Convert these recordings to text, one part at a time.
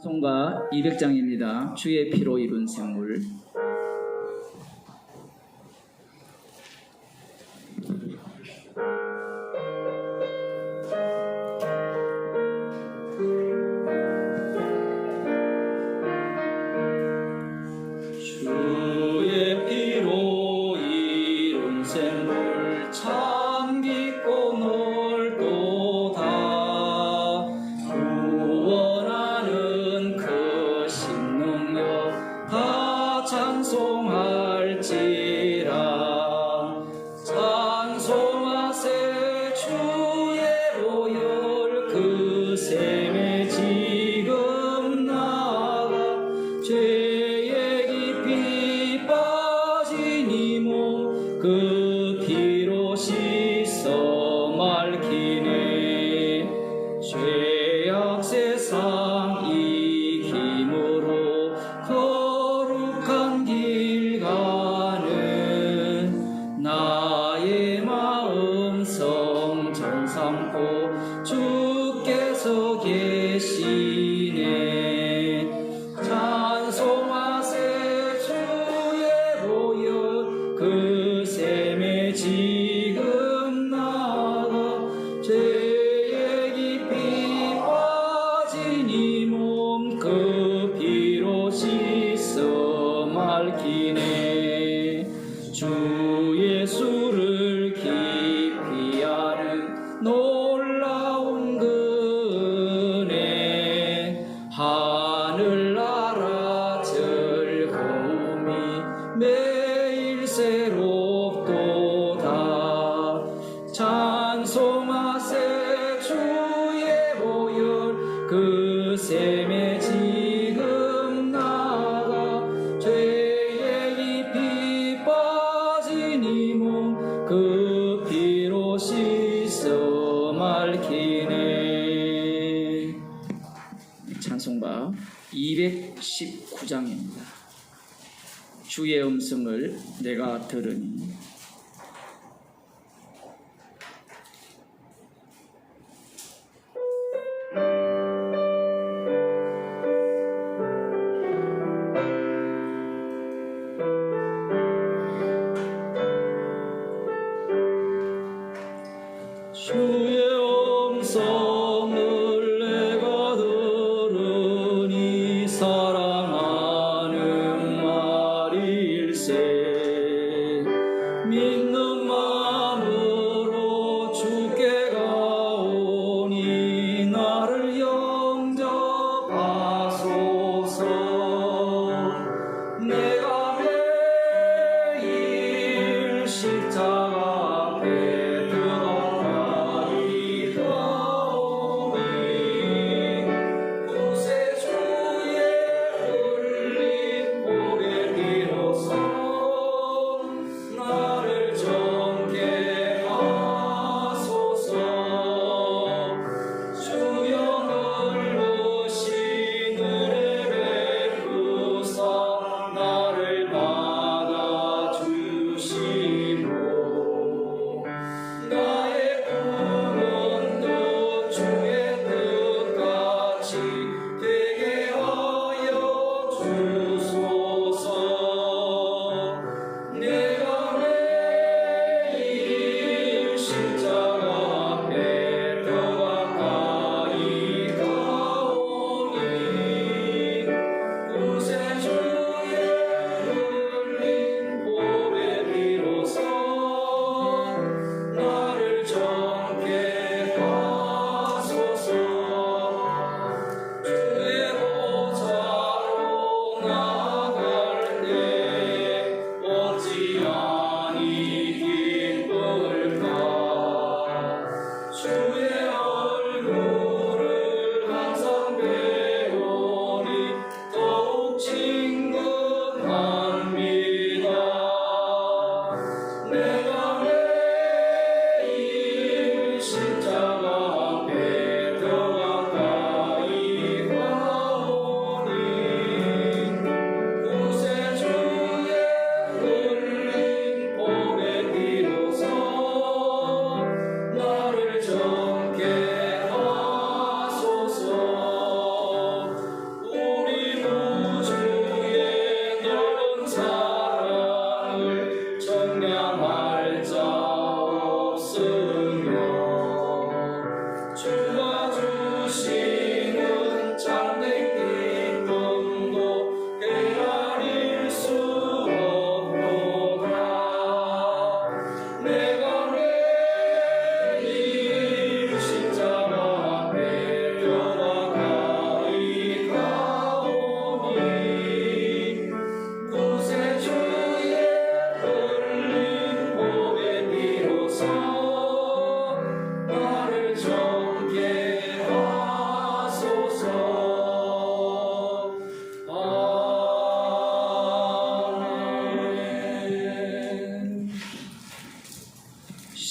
찬송가 200장입니다. 주의 피로 이룬 샘물. 주의 피로 이룬 샘물 참 깊고 넓도다. 구원하는 그 신능력 다 찬송할지라. 찬송하세 주의 보혈 그 샘에 지금 나가. 죄의 깊이 빠진 이 몸 그 피로 씻어 맑히네. 죄악 세상 이김으로 거룩한 길 가는 나의 마음 성전 삼고 주께서 계시네. 찬송하세 주의 보혈 그 샘에 지금 나가. 죄의 깊이 빠진 이 몸 그 피로 씻어 맑히네. 주 예수를 깊이 아는 놀라운 은혜. 하늘나라 즐거움이 매일 새롭도다. 찬송하세 주의 보혈 그 샘에 지금 나가. 죄의 깊이 빠진 이 몸 그 피로 씻어 맑히네. 찬송가 219장입니다. 주의 음성을 내가 들으니. 주의 음성을 내가 들으니 사랑하는 말일세.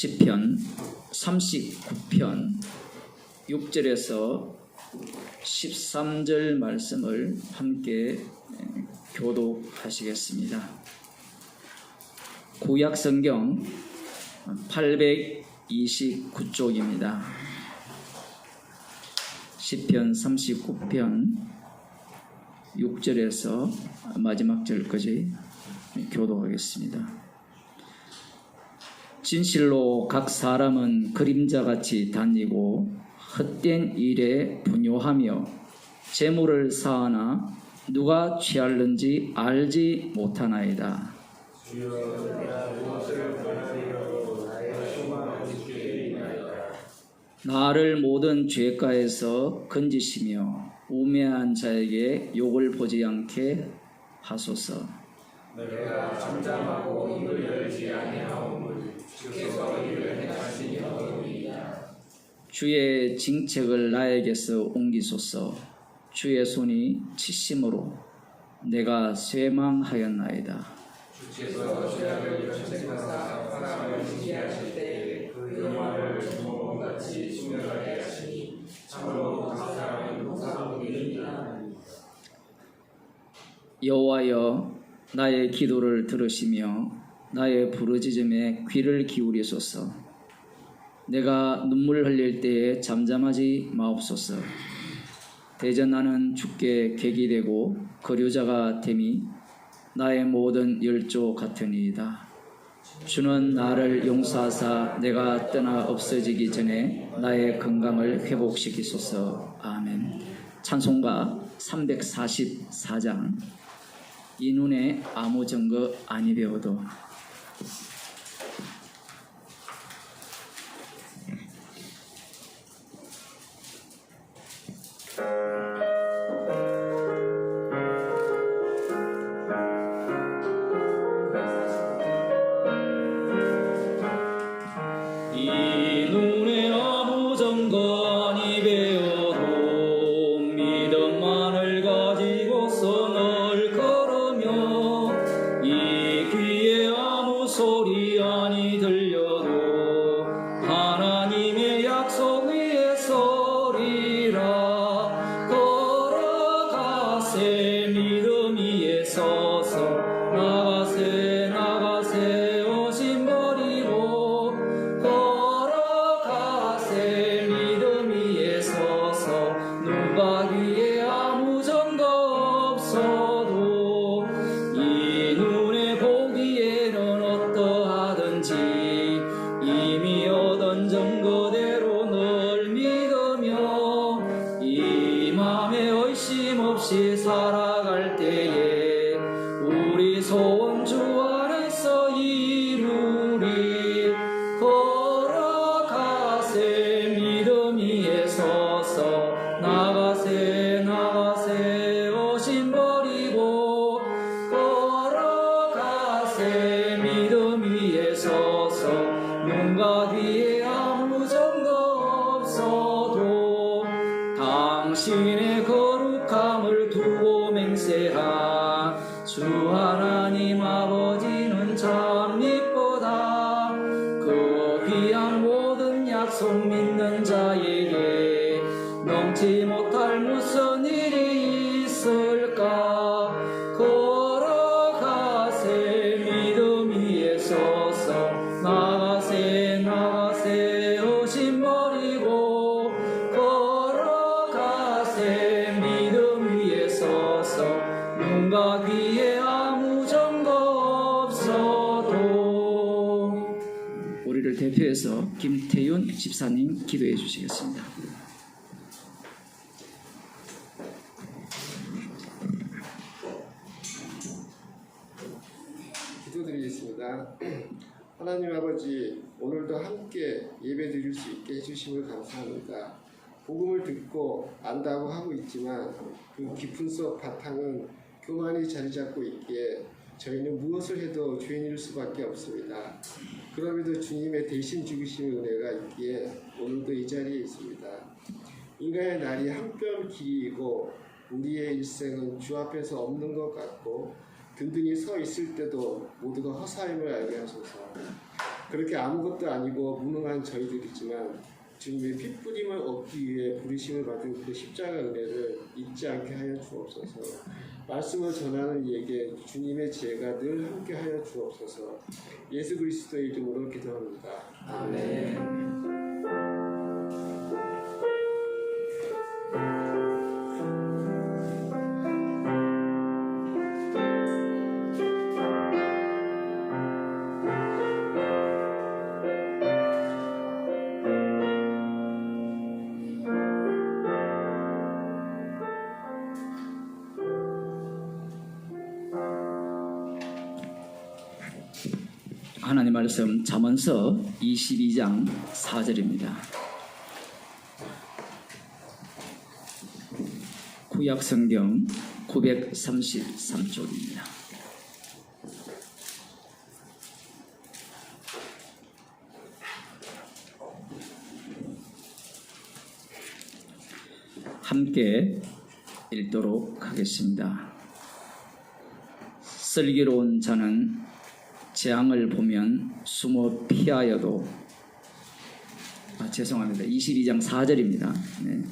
시편 39편 6절에서 13절 말씀을 함께 교독하시겠습니다. 구약성경 829쪽입니다. 시편 39편 6절에서 마지막 절까지 교독하겠습니다. 진실로 각 사람은 그림자같이 다니고 헛된 일에 분요하며 재물을 쌓아나 누가 취할는지 알지 못하나이다. 나를 모든 죄가에서 건지시며 우매한 자에게 욕을 보지 않게 하소서. 내가 잠잠하고 입을 열지 아니하오니 주께서 이를 행하시니이다. 주의 징책을 나에게서 옮기소서. 주의 손이 치심으로 내가 쇠망하였나이다. 주께서 죄악을 연책하사 사람을 징계하실 때에 그 영화를 주먹같이 소멸하게 하시니 참으로 그 사람은 목사님이니라. 여호와여, 나의 기도를 들으시며 나의 부르짖음에 귀를 기울이소서. 내가 눈물 흘릴 때에 잠잠하지 마옵소서. 대전하는 주께 객이 되고 거류자가 됨이 나의 모든 열조 같으니이다. 주는 나를 용서하사 내가 떠나 없어지기 전에 나의 건강을 회복시키소서. 아멘. 찬송가 344장. 이 눈에 아무 증거 아니 배워도. 이 눈에 아무 증거 아니 배워도 믿음만을 가지고서 널 걸으며 이 귀에 아무 소리 아니 들려도 하나님의 약속 위에 서리라. 걸어가세 믿음 위에 서서 나가세 나가세 오신 버리고 걸어가세 믿음 위에 서서 누가 귀에 아무 증거 없어도 이 눈에 보기에는 어떠하든지 이미 얻은 증거대로 널 믿으며 이 맘에 의심 없이 살아갈 때에 우리 소원 주 안에서 이루리. 걸어가세 믿음 위에 서서 나가세 나가세 오신 버리고 걸어가세 믿음 위에 서서 눈과 귀에 아무 증거 없어도 당신의 거룩함을 두고 맹세하. 주 하나님 아버지는 참 이쁘다. 그 귀한 모든 약속 믿는 자에게 넘지 못할 무슨 일이 있을까. 걸어가세 믿음 위에 서서 나가세 나가세 오신 버리고 걸어가세 믿음 위에 서서 눈과 귀에 아무 증거 없어도. 우리를 대표해서 김태윤 집사님 기도해 주시겠습니다. 기도드리겠습니다. 하나님 아버지, 오늘도 함께 예배드릴 수 있게 해주심을 감사합니다. 복음을 듣고 안다고 하고 있지만 그 깊은 속 바탕은 교만이 자리 잡고 있기에 저희는 무엇을 해도 죄인일 수밖에 없습니다. 그럼에도 주님의 대신 죽으심의 은혜가 있기에 오늘도 이 자리에 있습니다. 인간의 날이 한 뼘 길이이고 우리의 일생은 주 앞에서 없는 것 같고 든든히 서 있을 때도 모두가 허사임을 알게 하소서. 그렇게 아무것도 아니고 무능한 저희들이지만 주님의 핏부림을 얻기 위해 부르심을 받은 그 십자가 은혜를 잊지 않게 하여 주옵소서. 말씀을 전하는 이에게 주님의 지혜가 늘 함께 하여 주옵소서. 예수 그리스도의 이름으로 기도합니다. 아멘. 하나님 말씀 잠언서 22장 4절입니다. 구약 성경 933쪽입니다. 함께 읽도록 하겠습니다. 슬기로운 자는 재앙을 보면 숨어 피하여도 죄송합니다. 22장 4절입니다. 네.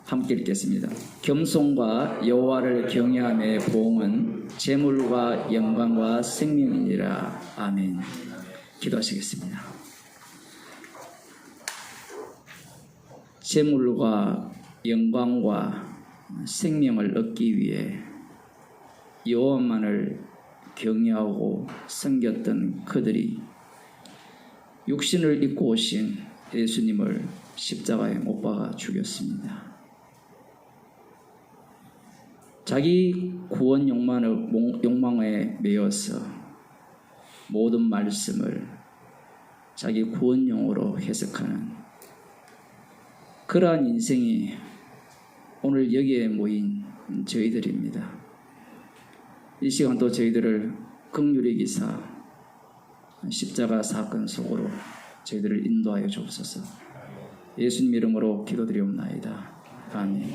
함께 읽겠습니다. 겸손과 여호와를 경외함의 보응은 재물과 영광과 생명이니라. 아멘. 기도하시겠습니다. 재물과 영광과 생명을 얻기 위해 여호와만을 경외하고 섬겼던 그들이 육신을 입고 오신 예수님을 십자가에 못 박아 죽였습니다. 자기 구원 욕망에 매여서 모든 말씀을 자기 구원용으로 해석하는 그러한 인생이 오늘 여기에 모인 저희들입니다. 이 시간 또 저희들을 긍휼히 기사 십자가 사건 속으로 저희들을 인도하여 주옵소서. 예수님 이름으로 기도드리옵나이다. 아멘.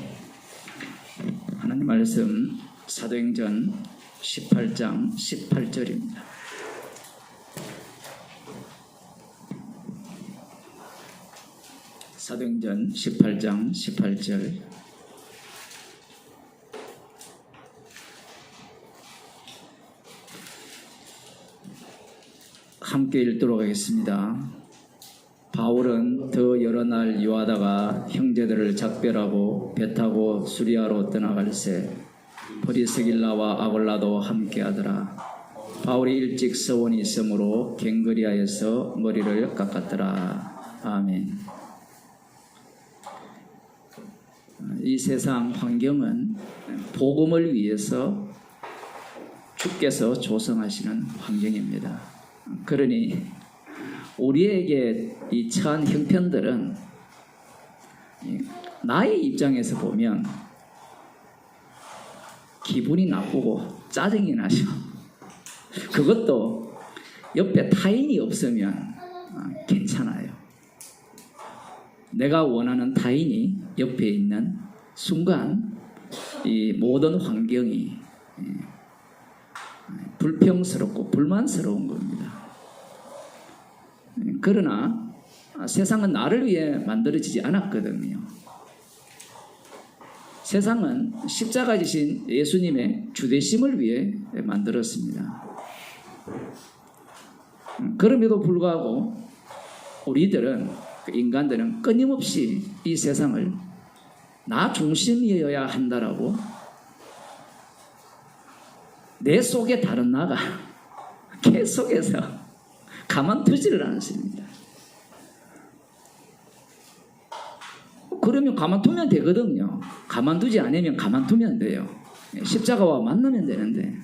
하나님 말씀 사도행전 18장 18절입니다. 사도행전 18장 18절. 함께 읽도록 하겠습니다. 바울은 더 여러 날 유하다가 형제들을 작별하고 배 타고 수리아로 떠나갈새 브리스길라와 아굴라도 함께하더라. 바울이 일찍 서원이 있으므로 갱그리아에서 머리를 깎았더라. 아멘. 이 세상 환경은 복음을 위해서 주께서 조성하시는 환경입니다. 그러니 우리에게 이 처한 형편들은 나의 입장에서 보면 기분이 나쁘고 짜증이 나죠. 그것도 옆에 타인이 없으면 괜찮아요. 내가 원하는 타인이 옆에 있는 순간 이 모든 환경이 불평스럽고 불만스러운 겁니다. 그러나 세상은 나를 위해 만들어지지 않았거든요. 세상은 십자가 지신 예수님의 주되심을 위해 만들었습니다. 그럼에도 불구하고 우리들은, 인간들은 끊임없이 이 세상을 나 중심이어야 한다라고 내 속에 다른 나가 계속해서 가만두지를 않습니다. 그러면 가만두면 되거든요. 가만두지 않으면 가만두면 돼요. 십자가와 만나면 되는데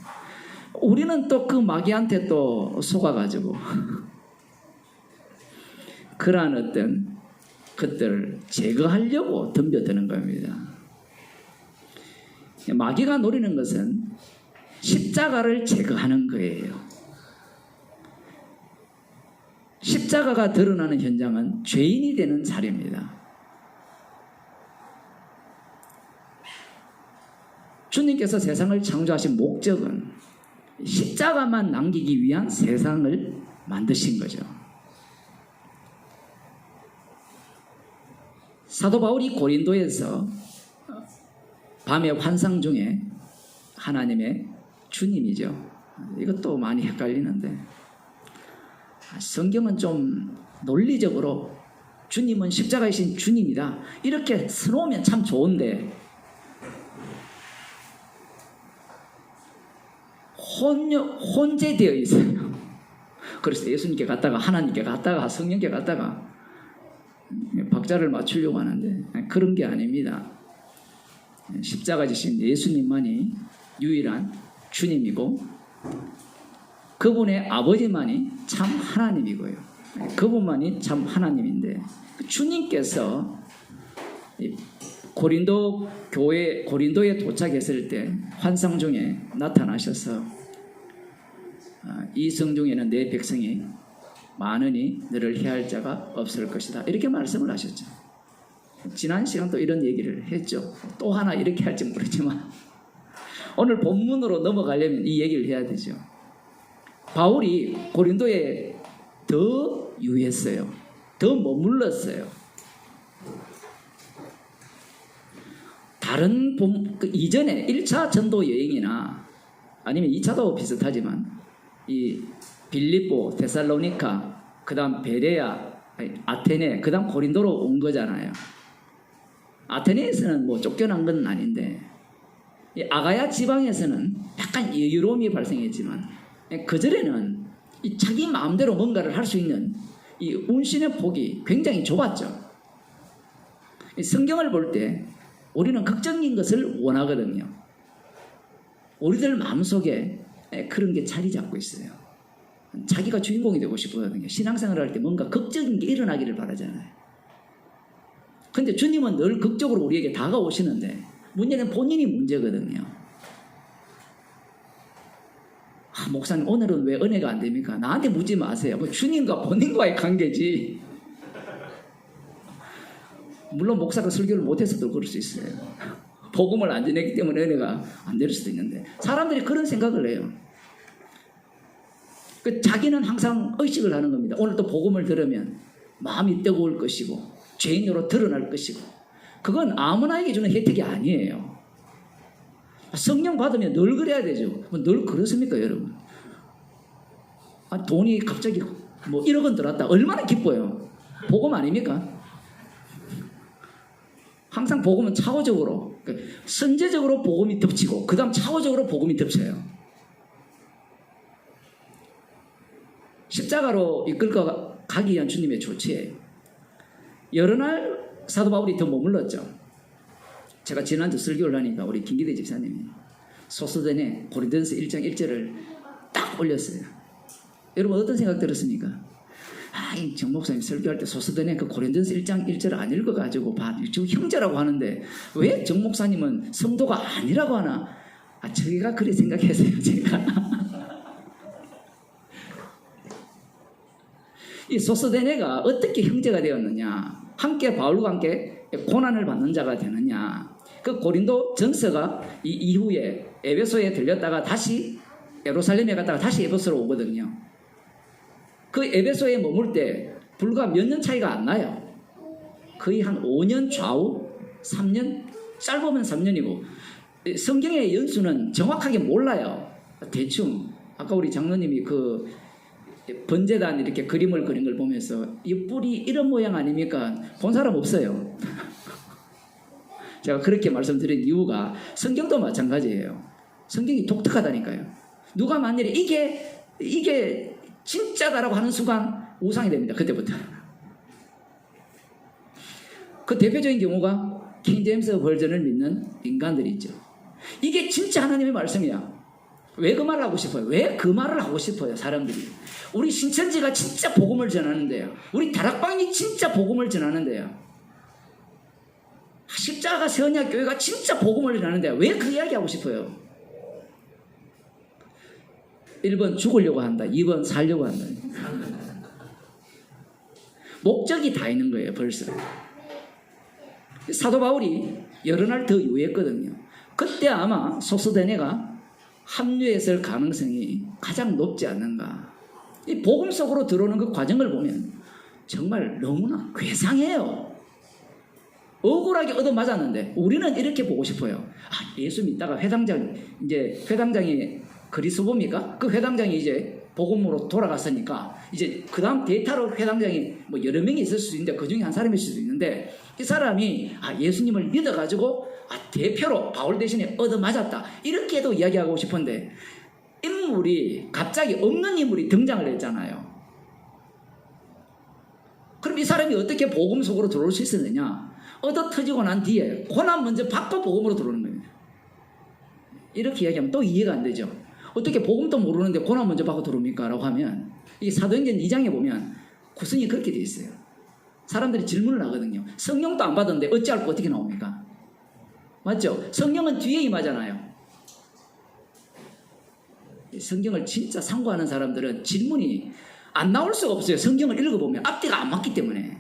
우리는 또 그 마귀한테 또 속아가지고 그러한 어떤 것들을 제거하려고 덤벼드는 겁니다. 마귀가 노리는 것은 십자가를 제거하는 거예요. 십자가가 드러나는 현장은 죄인이 되는 자리입니다. 주님께서 세상을 창조하신 목적은 십자가만 남기기 위한 세상을 만드신 거죠. 사도 바울이 고린도에서 밤의 환상 중에 하나님의 주님이죠. 이것도 많이 헷갈리는데 성경은 좀 논리적으로 주님은 십자가이신 주님이다 이렇게 써놓으면 참 좋은데 혼재되어 있어요. 그래서 예수님께 갔다가 하나님께 갔다가 성령께 갔다가 박자를 맞추려고 하는데 그런 게 아닙니다. 십자가 지신 예수님만이 유일한 주님이고 그분의 아버지만이 참 하나님이고요. 그분만이 참 하나님인데 주님께서 고린도 교회 고린도에 도착했을 때 환상 중에 나타나셔서 이 성중에는 내 백성이 많으니 너를 해할 자가 없을 것이다 이렇게 말씀을 하셨죠. 지난 시간도 이런 얘기를 했죠. 또 하나 이렇게 할지 모르지만 오늘 본문으로 넘어가려면 이 얘기를 해야 되죠. 바울이 고린도에 더 유했어요. 더 머물렀어요. 다른 그 이전에 1차 전도 여행이나 아니면 2차도 비슷하지만 이 빌립보, 데살로니카, 그 다음 베레아, 아테네, 그 다음 고린도로 온 거잖아요. 아테네에서는 뭐 쫓겨난 건 아닌데 이 아가야 지방에서는 약간 여유로움이 발생했지만 그전에는 이 자기 마음대로 뭔가를 할 수 있는 이 운신의 폭이 굉장히 좁았죠. 이 성경을 볼 때 우리는 극적인 것을 원하거든요. 우리들 마음속에 그런 게 자리 잡고 있어요. 자기가 주인공이 되고 싶거든요. 신앙생활을 할 때 뭔가 극적인 게 일어나기를 바라잖아요. 근데 주님은 늘 극적으로 우리에게 다가오시는데 문제는 본인이 문제거든요. 목사님 오늘은 왜 은혜가 안 됩니까? 나한테 묻지 마세요. 주님과 본인과의 관계지. 물론 목사가 설교를 못해서도 그럴 수 있어요. 복음을 안 전했기 때문에 은혜가 안 될 수도 있는데 사람들이 그런 생각을 해요. 자기는 항상 의식을 하는 겁니다. 오늘 또 복음을 들으면 마음이 뜨거울 것이고 죄인으로 드러날 것이고 그건 아무나에게 주는 혜택이 아니에요. 성령 받으면 늘 그래야 되죠. 늘 그렇습니까 여러분? 돈이 갑자기 뭐 1억 원 들어왔다 얼마나 기뻐요. 복음 아닙니까? 항상 복음은 차후적으로 선제적으로 복음이 덮치고 그 다음 차후적으로 복음이 덮쳐요. 십자가로 이끌고 가기 위한 주님의 조치예요. 여러 날 사도 바울이 더 머물렀죠. 제가 지난주 설교를 하니까 우리 김기대 집사님이 소스덴에 고린도전서 1장 1절을 딱 올렸어요. 여러분 어떤 생각 들었습니까? 이 정 목사님 설교할 때 소스덴에 그 고린도전서 1장 1절을 안 읽어가지고 지금 형제라고 하는데 왜 정 목사님은 성도가 아니라고 하나? 저희가 그렇게 생각했어요. 제가 이 소스데네가 어떻게 형제가 되었느냐? 함께 바울과 함께 고난을 받는 자가 되느냐? 그 고린도 전서가 이 이후에 에베소에 들렸다가 다시 예루살렘에 갔다가 다시 에베소로 오거든요. 그 에베소에 머물 때 불과 몇 년 차이가 안 나요. 거의 한 5년 좌우, 3년, 짧으면 3년이고 성경의 연수는 정확하게 몰라요. 대충 아까 우리 장로님이 그 번제단 이렇게 그림을 그린 걸 보면서 이 뿔이 이런 모양 아닙니까? 본 사람 없어요. 제가 그렇게 말씀드린 이유가 성경도 마찬가지예요. 성경이 독특하다니까요. 누가 만일에 이게 진짜다라고 하는 순간 우상이 됩니다. 그때부터. 그 대표적인 경우가 킹제임스 버전을 믿는 인간들이 있죠. 이게 진짜 하나님의 말씀이야. 왜 그 말을 하고 싶어요? 왜 그 말을 하고 싶어요? 사람들이. 우리 신천지가 진짜 복음을 전하는데요. 우리 다락방이 진짜 복음을 전하는데요. 십자가 세언약 교회가 진짜 복음을 전하는데요. 왜 그 이야기 하고 싶어요? 1번 죽으려고 한다. 2번 살려고 한다. 목적이 다 있는 거예요. 벌써. 사도 바울이 여러 날 더 유했거든요. 그때 아마 소스데네가 합류했을 가능성이 가장 높지 않는가. 이 복음 속으로 들어오는 그 과정을 보면 정말 너무나 괴상해요. 억울하게 얻어맞았는데 우리는 이렇게 보고 싶어요. 아, 예수 믿다가 회당장이 그리스도입니까? 그 회당장이 이제 복음으로 돌아갔으니까 이제 그 다음 데이터로 회당장이 뭐 여러 명이 있을 수도 있는데 그 중에 한 사람일 수도 있는데 이 사람이 예수님을 믿어가지고 대표로 바울 대신에 얻어맞았다 이렇게도 이야기하고 싶은데 갑자기 없는 인물이 등장을 했잖아요. 그럼 이 사람이 어떻게 복음 속으로 들어올 수 있었느냐? 얻어 터지고 난 뒤에 고난 먼저 받고 복음으로 들어오는 겁니다. 이렇게 이야기하면 또 이해가 안 되죠. 어떻게 복음도 모르는데 고난 먼저 받고 들어옵니까? 라고 하면 이 사도행전 2장에 보면 구성이 그렇게 되어 있어요. 사람들이 질문을 하거든요. 성령도 안 받았는데 어찌할 거 어떻게 나옵니까? 맞죠? 성령은 뒤에 임하잖아요. 성경을 진짜 상고하는 사람들은 질문이 안 나올 수가 없어요. 성경을 읽어보면 앞뒤가 안 맞기 때문에.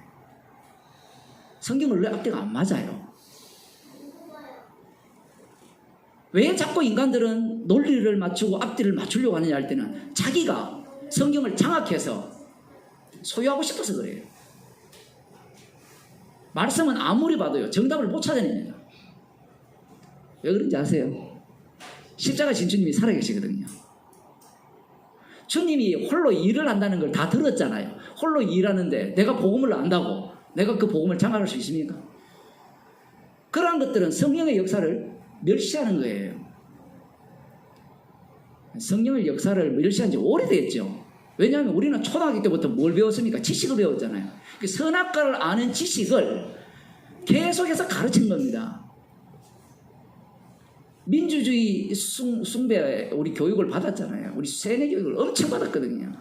성경을 왜 앞뒤가 안 맞아요? 왜 자꾸 인간들은 논리를 맞추고 앞뒤를 맞추려고 하느냐 할 때는 자기가 성경을 장악해서 소유하고 싶어서 그래요. 말씀은 아무리 봐도요 정답을 못 찾아냅니다. 왜 그런지 아세요? 십자가 진주님이 살아계시거든요. 주님이 홀로 일을 한다는 걸 다 들었잖아요. 홀로 일하는데 내가 복음을 안다고 내가 그 복음을 장악할 수 있습니까? 그러한 것들은 성령의 역사를 멸시하는 거예요. 성령의 역사를 멸시한 지 오래됐죠. 왜냐하면 우리는 초등학교 때부터 뭘 배웠습니까? 지식을 배웠잖아요. 그 선악과를 아는 지식을 계속해서 가르친 겁니다. 민주주의 숭배 우리 교육을 받았잖아요. 우리 세뇌 교육을 엄청 받았거든요.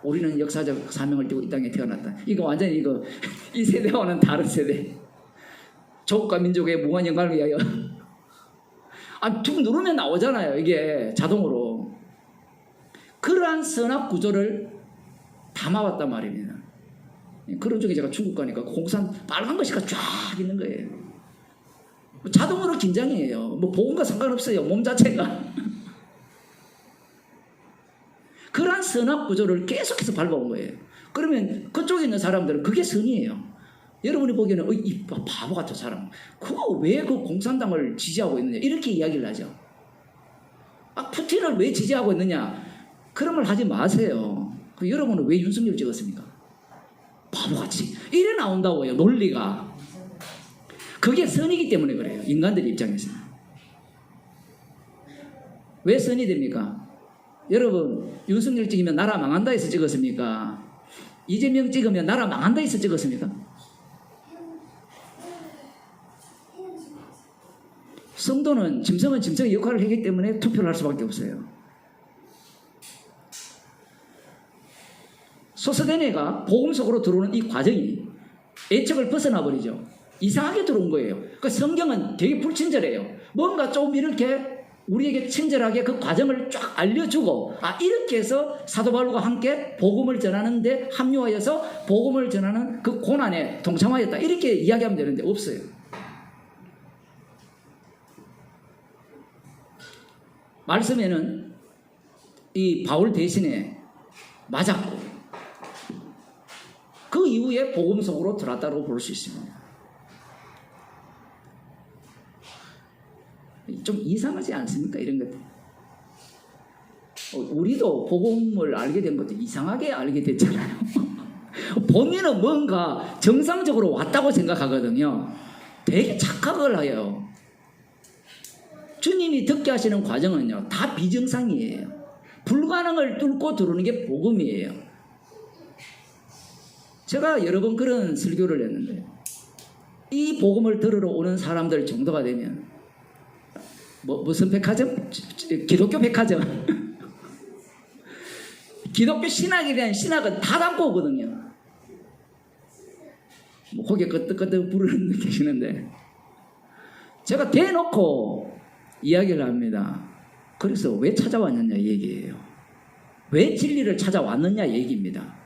우리는 역사적 사명을 띠고 이 땅에 태어났다. 이거 완전히 이 세대와는 다른 세대. 조국과 민족의 무한 영광을 위하여. 툭 누르면 나오잖아요. 이게 자동으로. 그러한 선악 구조를 담아왔단 말입니다. 그런 쪽에 제가 중국 가니까 공산 빨간 것이 쫙 있는 거예요. 자동으로 긴장이에요. 뭐 복음과 상관없어요. 몸 자체가. 그러한 선악 구조를 계속해서 밟아온 거예요. 그러면 그쪽에 있는 사람들은 그게 선이에요. 여러분이 보기에는 이 바보 같은 사람 그거 왜 그 공산당을 지지하고 있느냐 이렇게 이야기를 하죠. 푸틴을 왜 지지하고 있느냐 그런 말 하지 마세요. 여러분은 왜 윤석열 찍었습니까? 바보같이 이래 나온다고요. 논리가. 그게 선이기 때문에 그래요. 인간들 입장에서는. 왜 선이 됩니까? 여러분 윤석열 찍으면 나라 망한다 해서 찍었습니까? 이재명 찍으면 나라 망한다 해서 찍었습니까? 성도는 짐승은 짐승의 역할을 하기 때문에 투표를 할 수밖에 없어요. 소스데네가 복음 속으로 들어오는 이 과정이 애착을 벗어나 버리죠. 이상하게 들어온 거예요. 그 성경은 되게 불친절해요. 뭔가 좀 이렇게 우리에게 친절하게 그 과정을 쫙 알려주고 이렇게 해서 사도 바울과 함께 복음을 전하는데 합류하여서 복음을 전하는 그 고난에 동참하였다 이렇게 이야기하면 되는데 없어요. 말씀에는 이 바울 대신에 맞았고 그 이후에 복음 속으로 들어왔다고 볼 수 있습니다. 좀 이상하지 않습니까? 이런 것들. 우리도 복음을 알게 된 것도 이상하게 알게 됐잖아요. 본인은 뭔가 정상적으로 왔다고 생각하거든요. 되게 착각을 해요. 주님이 듣게 하시는 과정은요 다 비정상이에요. 불가능을 뚫고 들어오는 게 복음이에요. 제가 여러 번 그런 설교를 했는데 이 복음을 들으러 오는 사람들 정도가 되면 무슨 백화점? 기독교 백화점. 기독교 신학에 대한 신학은 다 담고 오거든요. 고개 끄덕끄덕 부르는 계시는데 제가 대놓고 이야기를 합니다. 그래서 왜 찾아왔느냐 얘기예요. 왜 진리를 찾아왔느냐 얘기입니다.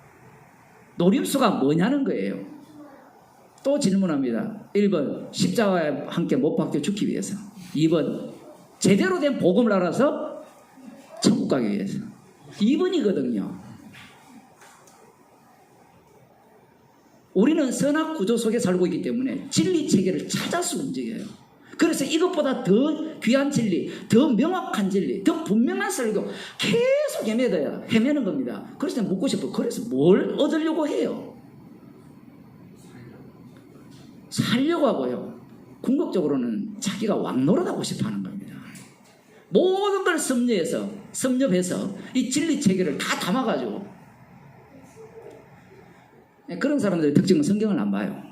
노림수가 뭐냐는 거예요. 또 질문합니다. 1번 십자가에 함께 못 박혀 죽기 위해서. 2번 제대로 된 복음을 알아서 천국 가기 위해서. 2번이거든요. 우리는 선악 구조 속에 살고 있기 때문에 진리 체계를 찾아서 움직여요. 그래서 이것보다 더 귀한 진리, 더 명확한 진리, 더 분명한 설교 계속 헤매는 겁니다. 그래서 묻고 싶어. 그래서 뭘 얻으려고 해요? 살려고 하고요. 궁극적으로는 자기가 왕노릇하고 싶어 하는 겁니다. 모든 걸 섭렵해서 이 진리 체계를 다 담아가지고, 그런 사람들의 특징은 성경을 안 봐요.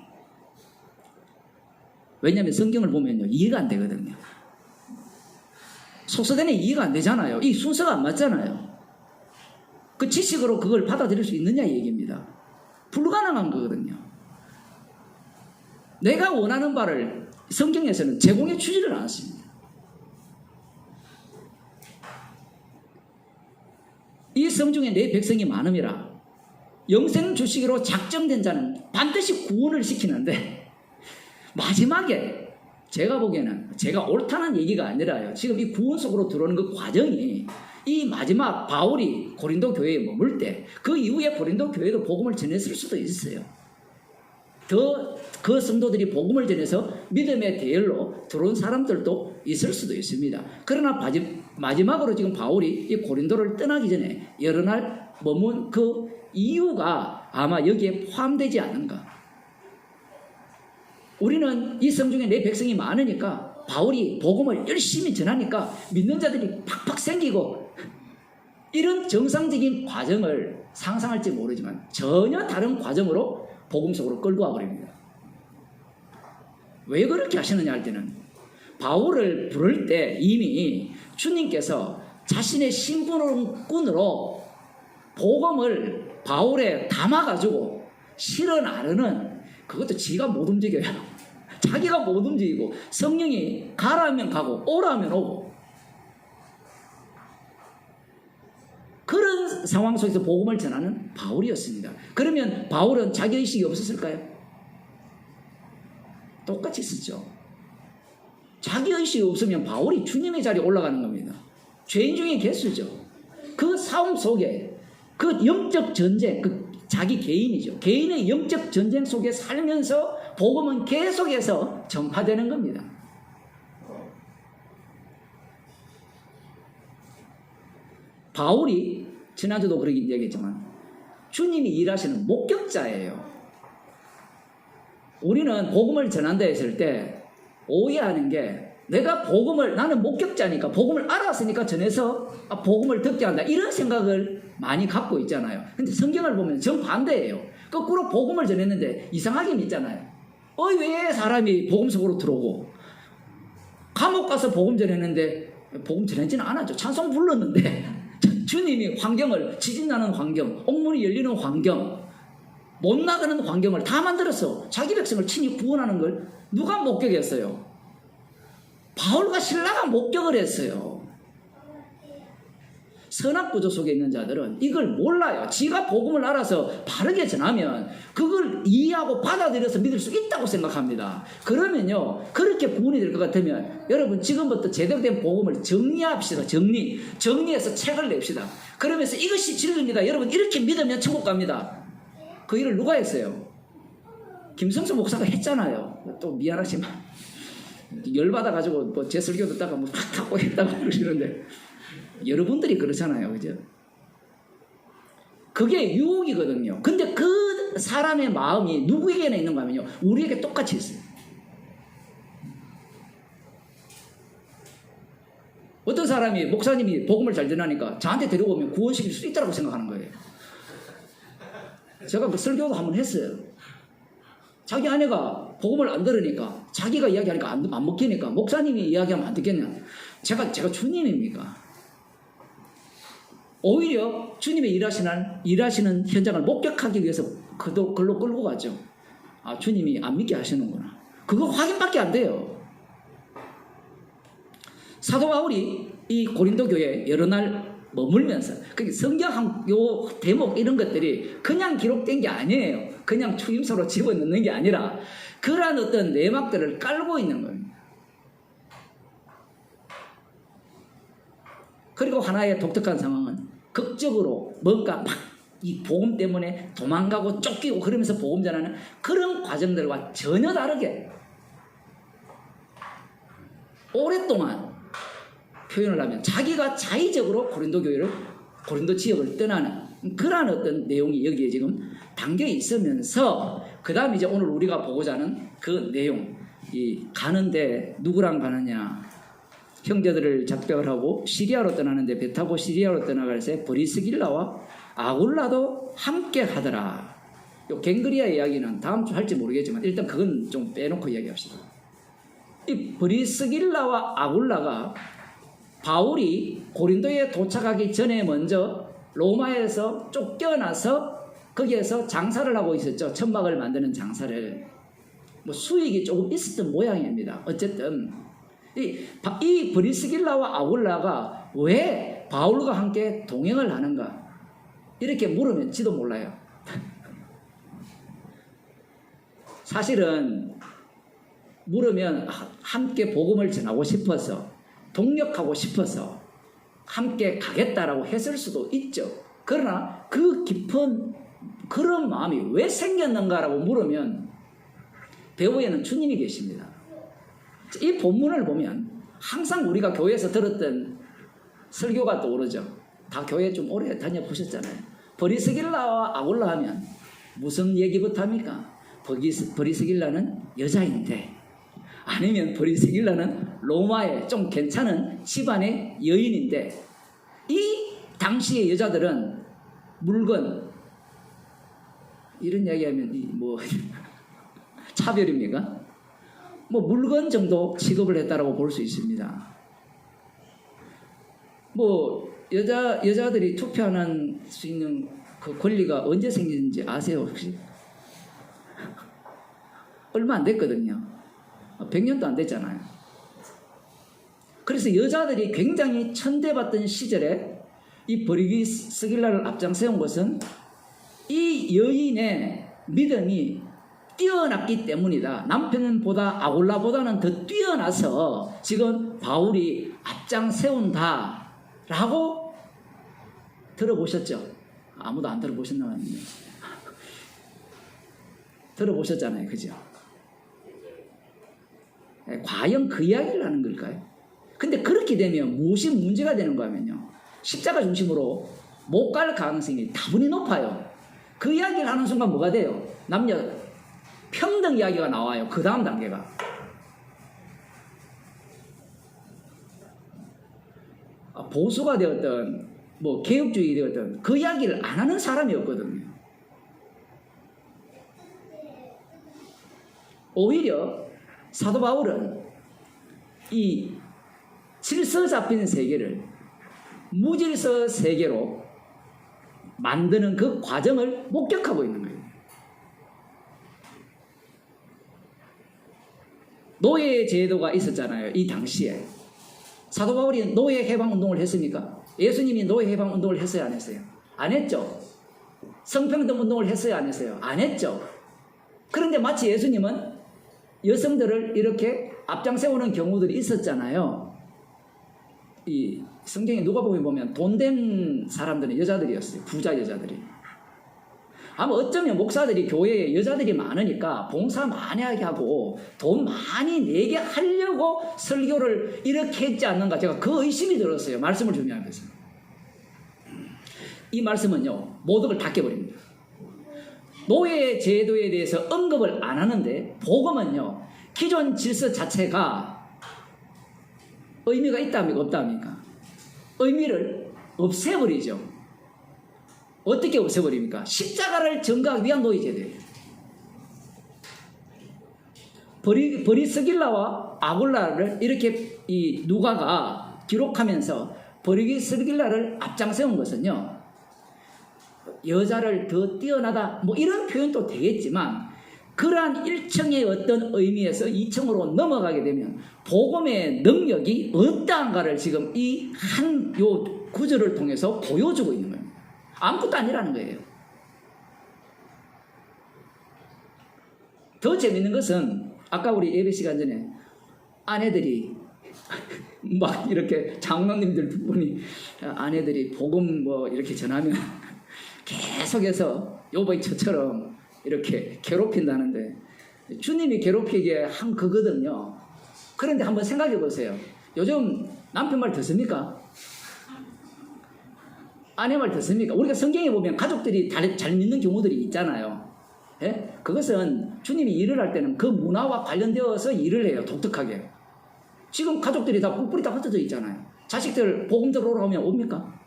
왜냐하면 성경을 보면요, 이해가 안 되거든요. 속서대는 이해가 안 되잖아요. 이 순서가 안 맞잖아요. 그 지식으로 그걸 받아들일 수 있느냐 이 얘기입니다. 불가능한 거거든요. 내가 원하는 바를 성경에서는 제공해 주지를 않습니다. 이 성중에 내 백성이 많음이라 영생 주시기로 작정된 자는 반드시 구원을 시키는데, 마지막에 제가 보기에는 제가 옳다는 얘기가 아니라요, 지금 이 구원 속으로 들어오는 그 과정이 이 마지막 바울이 고린도 교회에 머물 때 그 이후에 고린도 교회도 복음을 전했을 수도 있어요. 그 성도들이 복음을 전해서 믿음의 대열로 들어온 사람들도 있을 수도 있습니다. 그러나 마지막으로 지금 바울이 이 고린도를 떠나기 전에 여러 날 머문 그 이유가 아마 여기에 포함되지 않는가. 우리는 이 성중에 내 백성이 많으니까 바울이 복음을 열심히 전하니까 믿는 자들이 팍팍 생기고, 이런 정상적인 과정을 상상할지 모르지만 전혀 다른 과정으로 복음 속으로 끌고 와버립니다. 왜 그렇게 하시느냐 할 때는, 바울을 부를 때 이미 주님께서 자신의 신분꾼으로 복음을 바울에 담아가지고 실어 나르는, 그것도 지가 못 움직여요. 자기가 못 움직이고 성령이 가라 하면 가고 오라 하면 오고, 그런 상황 속에서 복음을 전하는 바울이었습니다. 그러면 바울은 자기의식이 없었을까요? 똑같이 있었죠. 자기의식이 없으면 바울이 주님의 자리에 올라가는 겁니다. 죄인 중에 개수죠. 그 싸움 속에 그 영적 전쟁, 그 자기 개인이죠. 개인의 영적 전쟁 속에 살면서 복음은 계속해서 전파되는 겁니다. 바울이 지난주도 그렇게 얘기했지만 주님이 일하시는 목격자예요. 우리는 복음을 전한다 했을 때 오해하는 게, 나는 목격자니까 복음을 알았으니까 전해서 복음을 듣게 한다, 이런 생각을 많이 갖고 있잖아요. 근데 성경을 보면 정반대예요. 거꾸로 복음을 전했는데 이상하게 믿잖아요. 왜 사람이 복음 속으로 들어오고, 감옥 가서 복음 전했는데 복음 전하지는 않았죠. 찬송 불렀는데 주님이 환경을, 지진나는 환경, 옥문이 열리는 환경, 못 나가는 환경을 다 만들어서 자기 백성을 친히 구원하는 걸 누가 목격했어요? 바울과 실라가 목격을 했어요. 선악구조 속에 있는 자들은 이걸 몰라요. 지가 복음을 알아서 바르게 전하면 그걸 이해하고 받아들여서 믿을 수 있다고 생각합니다. 그러면요, 그렇게 구원이 될 것 같으면 여러분 지금부터 제대로 된 복음을 정리합시다. 정리해서 책을 냅시다. 그러면서 이것이 진리입니다, 여러분 이렇게 믿으면 천국 갑니다. 그 일을 누가 했어요? 김성수 목사가 했잖아요. 또 미안하지만 열받아가지고 뭐 제 설교 듣다가 뭐 팍 하고 했다고 그러시는데, 여러분들이 그렇잖아요, 그죠? 그게 유혹이거든요. 근데 그 사람의 마음이 누구에게나 있는가 하면요, 우리에게 똑같이 있어요. 어떤 사람이, 목사님이 복음을 잘 전하니까 저한테 데려오면 구원시킬 수 있다고 생각하는 거예요. 제가 그 설교도 한번 했어요. 자기 아내가 복음을 안 들으니까, 자기가 이야기하니까 안 먹히니까 목사님이 이야기하면 안 듣겠냐. 제가 주님입니까? 오히려 주님의 일하시는 현장을 목격하기 위해서 글로 끌고 가죠. 주님이 안 믿게 하시는구나. 그거 확인밖에 안 돼요. 사도 바울이 이 고린도 교회에 여러 날 머물면서, 성경 요 대목 이런 것들이 그냥 기록된 게 아니에요. 그냥 추임서로 집어넣는 게 아니라 그러한 어떤 내막들을 깔고 있는 겁니다. 그리고 하나의 독특한 상황은 극적으로 뭔가 막 이 복음 때문에 도망가고 쫓기고 그러면서 복음 전하는 그런 과정들과 전혀 다르게 오랫동안 표현을 하면 자기가 자의적으로 고린도 지역을 떠나는 그러한 어떤 내용이 여기에 지금 담겨 있으면서 그 다음 이제 오늘 우리가 보고자 하는 그 내용, 이 가는데 누구랑 가느냐, 형제들을 작별을 하고 시리아로 떠나는데 배 타고 시리아로 떠나갈 때 브리스길라와 아굴라도 함께 하더라. 요 갱그리아 이야기는 다음 주 할지 모르겠지만 일단 그건 좀 빼놓고 이야기합시다. 이 브리스길라와 아굴라가 바울이 고린도에 도착하기 전에 먼저 로마에서 쫓겨나서 거기에서 장사를 하고 있었죠. 천막을 만드는 장사를. 뭐 수익이 조금 있었던 모양입니다. 어쨌든 이 브리스길라와 아굴라가 왜 바울과 함께 동행을 하는가 이렇게 물으면지도 몰라요. 사실은 물으면 함께 복음을 전하고 싶어서 동력하고 싶어서 함께 가겠다라고 했을 수도 있죠. 그러나 그 깊은 그런 마음이 왜 생겼는가라고 물으면 배후에는 주님이 계십니다. 이 본문을 보면 항상 우리가 교회에서 들었던 설교가 떠오르죠. 다 교회 좀 오래 다녀보셨잖아요. 브리스길라와 아굴라 하면 무슨 얘기부터 합니까? 브리스길라는 여자인데, 아니면 브리스길라는 로마의 좀 괜찮은 집안의 여인인데, 이 당시의 여자들은 물건, 이런 이야기하면 뭐 차별입니까? 뭐 물건 정도 취급을 했다라고 볼 수 있습니다. 뭐 여자들이 투표하는 수 있는 그 권리가 언제 생기는지 아세요 혹시? 얼마 안 됐거든요. 100년도 안 됐잖아요. 그래서 여자들이 굉장히 천대받던 시절에 이 브리스길라를 앞장세운 것은 이 여인의 믿음이 뛰어났기 때문이다. 남편보다 아굴라보다는 더 뛰어나서 지금 바울이 앞장세운다 라고 들어보셨죠? 아무도 안 들어보셨나요? 들어보셨잖아요. 그죠? 과연 그 이야기를 하는 걸까요? 근데 그렇게 되면 무엇이 문제가 되는가 하면요, 십자가 중심으로 못 갈 가능성이 다분히 높아요. 그 이야기를 하는 순간 뭐가 돼요? 남녀 평등 이야기가 나와요. 그 다음 단계가. 보수가 되었던 뭐 개혁주의 되었던 그 이야기를 안 하는 사람이 없거든요. 오히려 사도 바울은 이 질서 잡힌 세계를 무질서 세계로 만드는 그 과정을 목격하고 있는 거예요. 노예 제도가 있었잖아요. 이 당시에. 사도 바울이 노예 해방 운동을 했습니까? 예수님이 노예 해방 운동을 했어요? 안 했어요? 안 했죠. 성평등 운동을 했어요? 안 했어요? 안 했죠. 그런데 마치 예수님은 여성들을 이렇게 앞장세우는 경우들이 있었잖아요. 이 성경에 누가복음에 보면 돈된 사람들은 여자들이었어요. 부자 여자들이. 아마 어쩌면 목사들이 교회에 여자들이 많으니까 봉사 많이 하게 하고 돈 많이 내게 하려고 설교를 이렇게 했지 않는가, 제가 그 의심이 들었어요. 말씀을 준비하면서. 이 말씀은요, 모든 걸 다 깨버립니다. 노예 제도에 대해서 언급을 안 하는데 복음은요, 기존 질서 자체가 의미가 있답니까 없답니까? 의미를 없애버리죠. 어떻게 없애버립니까? 십자가를 전가하기 위한 노예 제도예요. 브리스길라와 아굴라를 이렇게 이 누가가 기록하면서 브리스길라를 앞장세운 것은요, 여자를 더 뛰어나다 뭐 이런 표현도 되겠지만, 그러한 1층의 어떤 의미에서 2층으로 넘어가게 되면 복음의 능력이 어떠한가를 지금 이 한 요 구절을 통해서 보여주고 있는 거예요. 아무것도 아니라는 거예요. 더 재밌는 것은 아까 우리 예배 시간 전에 아내들이 막 이렇게 장로님들 분이 아내들이 복음 뭐 이렇게 전하면 계속해서 요번 저처럼 이렇게 괴롭힌다는데 주님이 괴롭히기에 한 그거든요. 그런데 한번 생각해 보세요. 요즘 남편 말 듣습니까? 아내 말 듣습니까? 우리가 성경에 보면 가족들이 잘 믿는 경우들이 있잖아요. 예? 그것은 주님이 일을 할 때는 그 문화와 관련되어서 일을 해요. 독특하게. 지금 가족들이 다 뿔뿔이 다 흩어져 있잖아요. 자식들 복음 들어오라 하면 옵니까?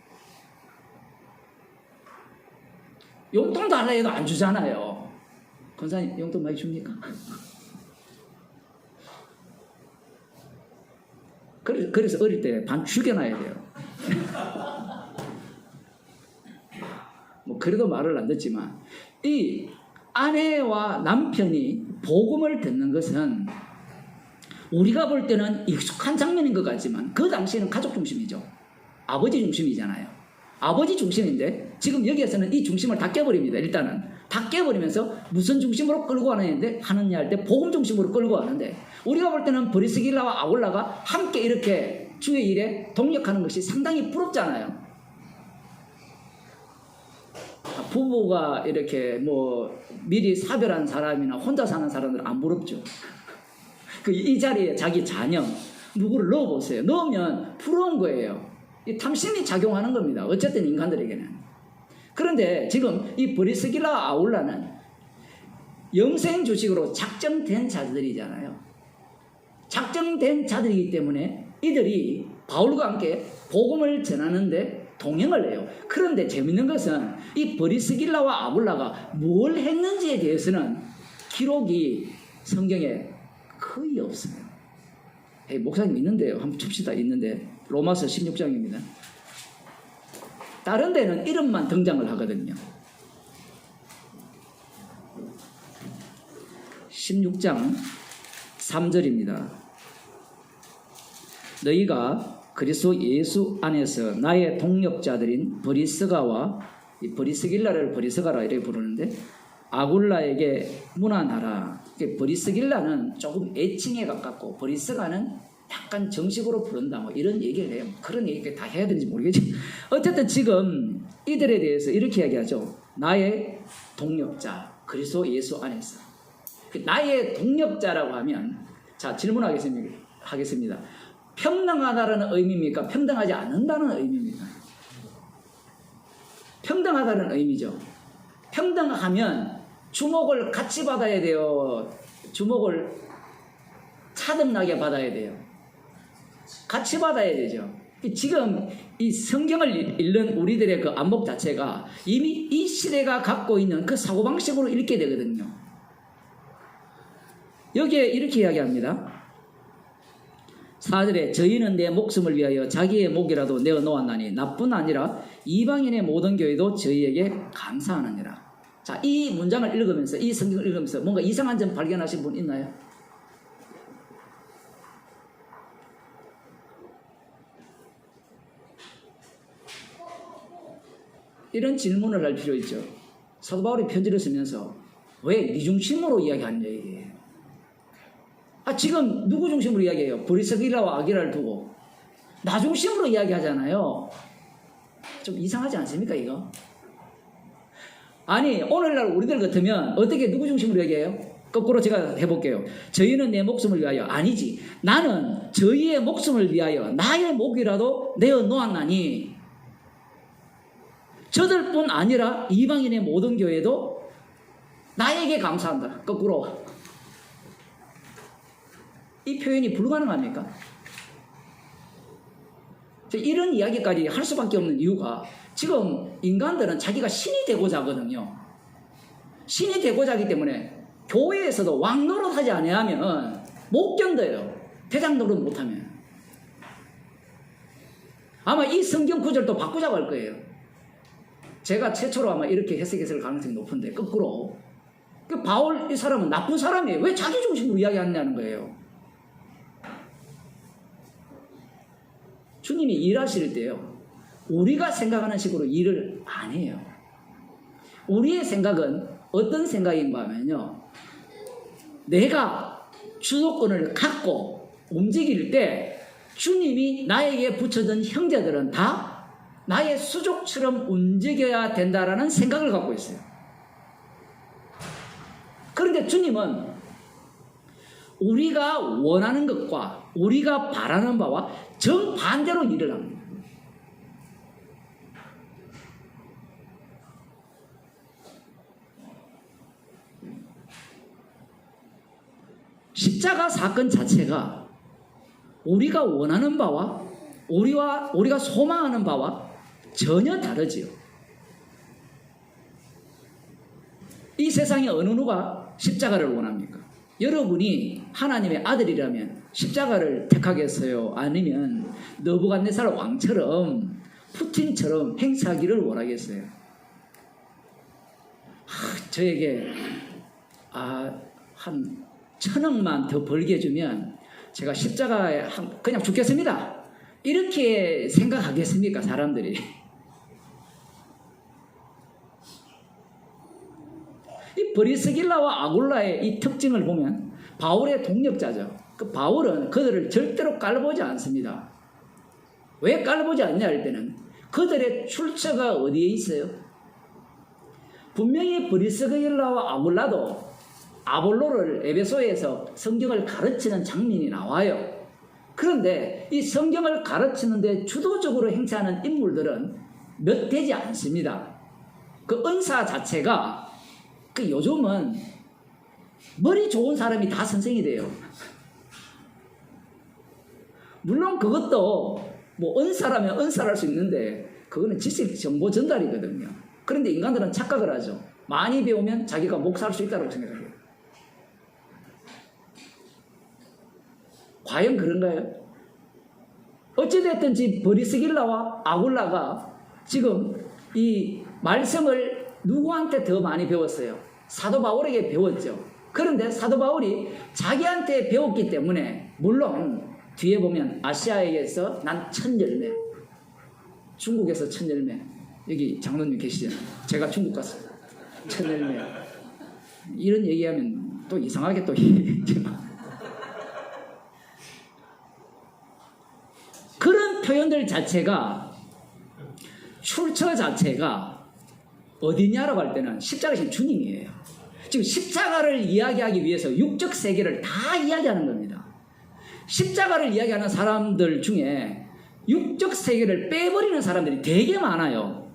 용돈 달라 해도 안 주잖아요. 권사님 용돈 많이 줍니까? 그래서 어릴 때 반 죽여놔야 돼요. 뭐 그래도 말을 안 듣지만 이 아내와 남편이 복음을 듣는 것은 우리가 볼 때는 익숙한 장면인 것 같지만 그 당시에는 가족 중심이죠. 아버지 중심이잖아요. 아버지 중심인데 지금 여기에서는 이 중심을 다 깨버립니다. 일단은 다 깨버리면서 무슨 중심으로 끌고 하느냐 할 때 복음 중심으로 끌고 가는데 우리가 볼 때는 브리스길라와 아굴라가 함께 이렇게 주의 일에 동력하는 것이 상당히 부럽잖아요. 부부가 이렇게 뭐 미리 사별한 사람이나 혼자 사는 사람들은 안 부럽죠. 이 자리에 자기 자녀 누구를 넣어보세요. 넣으면 부러운 거예요. 이 탐심이 작용하는 겁니다. 어쨌든 인간들에게는. 그런데 지금 이 브리스길라 아울라는 영생 주식으로 작정된 자들이잖아요. 작정된 자들이기 때문에 이들이 바울과 함께 복음을 전하는데 동행을 해요. 그런데 재밌는 것은 이 브리스길라와 아굴라가 뭘 했는지에 대해서는 기록이 성경에 거의 없어요. 목사님 있는데요. 한번 줍시다. 있는데 로마서 16장입니다. 다른 데는 이름만 등장을 하거든요. 16장 3절입니다. 너희가 그리스도 예수 안에서 나의 동력자들인 브리스가와 이 브리스길라를 브리스가라 이렇게 부르는데 아굴라에게 문안하라. 브리스길라는 조금 애칭에 가깝고 브리스가는 약간 정식으로 부른다 뭐 이런 얘기를 해요. 그런 얘기 다 해야 되는지 모르겠지. 어쨌든 지금 이들에 대해서 이렇게 이야기하죠. 나의 동력자 그리스도 예수 안에서. 나의 동력자라고 하면 자 질문하겠습니다. 평등하다는 의미입니까? 평등하지 않는다는 의미입니까? 평등하다는 의미죠. 평등하면 주목을 같이 받아야 돼요. 주목을 차등나게 받아야 돼요. 같이 받아야 되죠. 지금 이 성경을 읽는 우리들의 그 안목 자체가 이미 이 시대가 갖고 있는 그 사고방식으로 읽게 되거든요. 여기에 이렇게 이야기합니다. 4절에 저희는 내 목숨을 위하여 자기의 목이라도 내어 놓았나니 나뿐 아니라 이방인의 모든 교회도 저희에게 감사하느니라. 자, 이 문장을 읽으면서 이 성경을 읽으면서 뭔가 이상한 점 발견하신 분 있나요? 이런 질문을 할 필요 있죠. 사도 바울이 편지를 쓰면서 왜 네 중심으로 이야기하느냐 이게. 지금 누구 중심으로 이야기해요? 브리스길라와 아기라를 두고 나 중심으로 이야기하잖아요. 좀 이상하지 않습니까 이거? 아니 오늘날 우리들 같으면 어떻게 누구 중심으로 얘기해요? 거꾸로 제가 해볼게요. 저희는 내 목숨을 위하여. 아니지. 나는 저희의 목숨을 위하여 나의 목이라도 내어 놓았나니 저들뿐 아니라 이방인의 모든 교회도 나에게 감사한다. 거꾸로. 이 표현이 불가능합니까? 이런 이야기까지 할 수밖에 없는 이유가 지금 인간들은 자기가 신이 되고자 하거든요. 신이 되고자 하기 때문에 교회에서도 왕 노릇하지 아니하면 못 견뎌요. 대장 노릇 못하면. 아마 이 성경 구절도 바꾸자고 할 거예요. 제가 최초로 아마 이렇게 해석했을 가능성이 높은데 거꾸로. 바울 이 사람은 나쁜 사람이에요. 왜 자기 중심으로 이야기하느냐는 거예요. 주님이 일하실 때요. 우리가 생각하는 식으로 일을 안 해요. 우리의 생각은 어떤 생각인가 하면요. 내가 주도권을 갖고 움직일 때 주님이 나에게 붙여준 형제들은 다 나의 수족처럼 움직여야 된다라는 생각을 갖고 있어요. 그런데 주님은 우리가 원하는 것과 우리가 바라는 바와 정반대로 일을 합니다. 십자가 사건 자체가 우리가 원하는 바와 우리가 소망하는 바와 전혀 다르지요. 이 세상에 어느 누가 십자가를 원합니까? 여러분이 하나님의 아들이라면 십자가를 택하겠어요? 아니면 느부갓네살 왕처럼 푸틴처럼 행사하기를 원하겠어요? 저에게 한 1,000억만 더 벌게 해주면 제가 십자가에 그냥 죽겠습니다. 이렇게 생각하겠습니까, 사람들이? 이 브리스길라와 아굴라의 이 특징을 보면 바울의 동력자죠. 그 바울은 그들을 절대로 깔보지 않습니다. 왜 깔보지 않냐 할 때는 그들의 출처가 어디에 있어요? 분명히 브리스길라와 아굴라도 아볼로를 에베소에서 성경을 가르치는 장면이 나와요. 그런데 이 성경을 가르치는데 주도적으로 행사하는 인물들은 몇 되지 않습니다. 그 은사 자체가 요즘은 머리 좋은 사람이 다 선생이 돼요. 물론 그것도 뭐 은사라면 은사할 수 있는데 그거는 지식 정보 전달이거든요. 그런데 인간들은 착각을 하죠. 많이 배우면 자기가 목사할 수 있다고 생각해요. 과연 그런가요? 어찌됐든지 브리스길라와 아굴라가 지금 이 말씀을 누구한테 더 많이 배웠어요? 사도 바울에게 배웠죠. 그런데 사도 바울이 자기한테 배웠기 때문에 물론 뒤에 보면 아시아에게서 난 천열매, 중국에서 천열매, 여기 장로님 계시잖아요. 제가 중국 갔어요. 천열매 이런 얘기하면 또 이상하게 또 얘기하지만 그런 표현들 자체가 출처 자체가 어디냐라고 할 때는 십자가신 주님이에요. 지금 십자가를 이야기하기 위해서 육적 세계를 다 이야기하는 겁니다. 십자가를 이야기하는 사람들 중에 육적 세계를 빼버리는 사람들이 되게 많아요.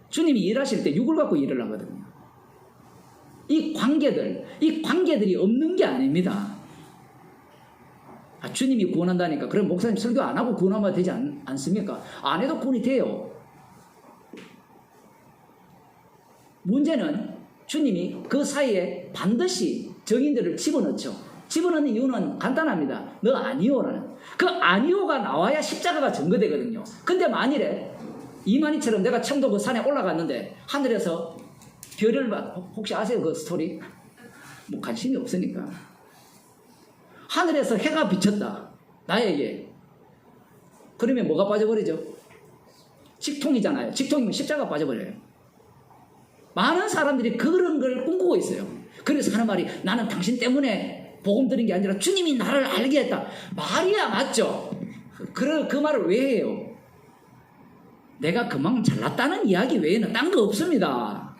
주님이 일하실 때 육을 갖고 일을 하거든요. 이 관계들이 없는 게 아닙니다. 주님이 구원한다니까 그럼 목사님 설교 안 하고 구원하면 되지 않습니까? 안 해도 구원이 돼요. 문제는 주님이 그 사이에 반드시 정인들을 집어넣죠. 집어넣는 이유는 간단합니다. 너 아니오라는. 그 아니오가 나와야 십자가가 증거되거든요. 근데 만일에 이만희처럼 내가 청도 그 산에 올라갔는데 하늘에서 별을 혹시 아세요? 그 스토리? 뭐 관심이 없으니까. 하늘에서 해가 비쳤다. 나에게. 그러면 뭐가 빠져버리죠? 직통이잖아요. 직통이면 십자가 빠져버려요. 많은 사람들이 그런 걸 꿈꾸고 있어요. 그래서 하는 말이 나는 당신 때문에 복음 들은 게 아니라 주님이 나를 알게 했다. 말이야 맞죠? 그 말을 왜 해요? 내가 그만큼 잘났다는 이야기 외에는 딴 거 없습니다.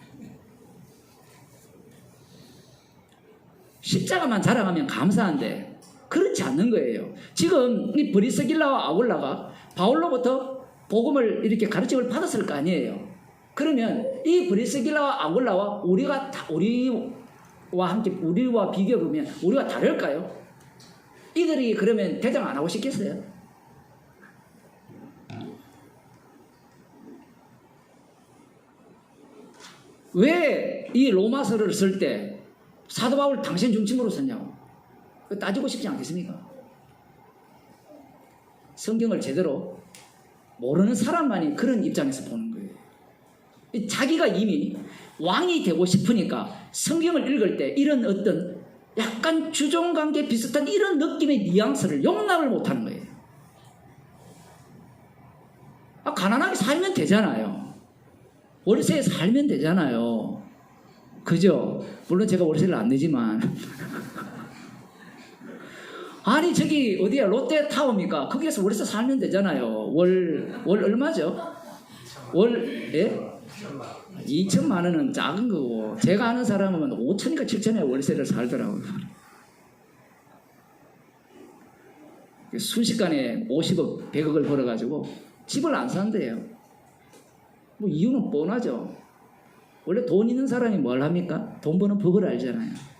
십자가만 자랑하면 감사한데 그렇지 않는 거예요. 지금 이 브리스길라와 아굴라가 바울로부터 복음을 이렇게 가르침을 받았을 거 아니에요. 그러면 이 브리스길라와 아굴라와 우리와 함께 우리와 비교해보면 우리가 다를까요? 이들이 그러면 대장 안 하고 싶겠어요? 왜 이 로마서를 쓸 때 사도 바울 당신 중심으로 썼냐고 따지고 싶지 않겠습니까? 성경을 제대로 모르는 사람만이 그런 입장에서 보는 거예요. 자기가 이미 왕이 되고 싶으니까 성경을 읽을 때 이런 어떤 약간 주종관계 비슷한 이런 느낌의 뉘앙스를 용납을 못하는 거예요. 가난하게 살면 되잖아요. 월세에 살면 되잖아요. 그죠? 물론 제가 월세를 안 내지만 아니 저기 어디야 롯데타워입니까? 거기에서 월세 살면 되잖아요. 월 얼마죠? 월 예? 2천만 원은 작은 거고 제가 아는 사람은 5천인가 7천에 월세를 살더라고요. 순식간에 50억 100억을 벌어가지고 집을 안 산대요. 뭐 이유는 뻔하죠. 원래 돈 있는 사람이 뭘 합니까? 돈 버는 법을 알잖아요.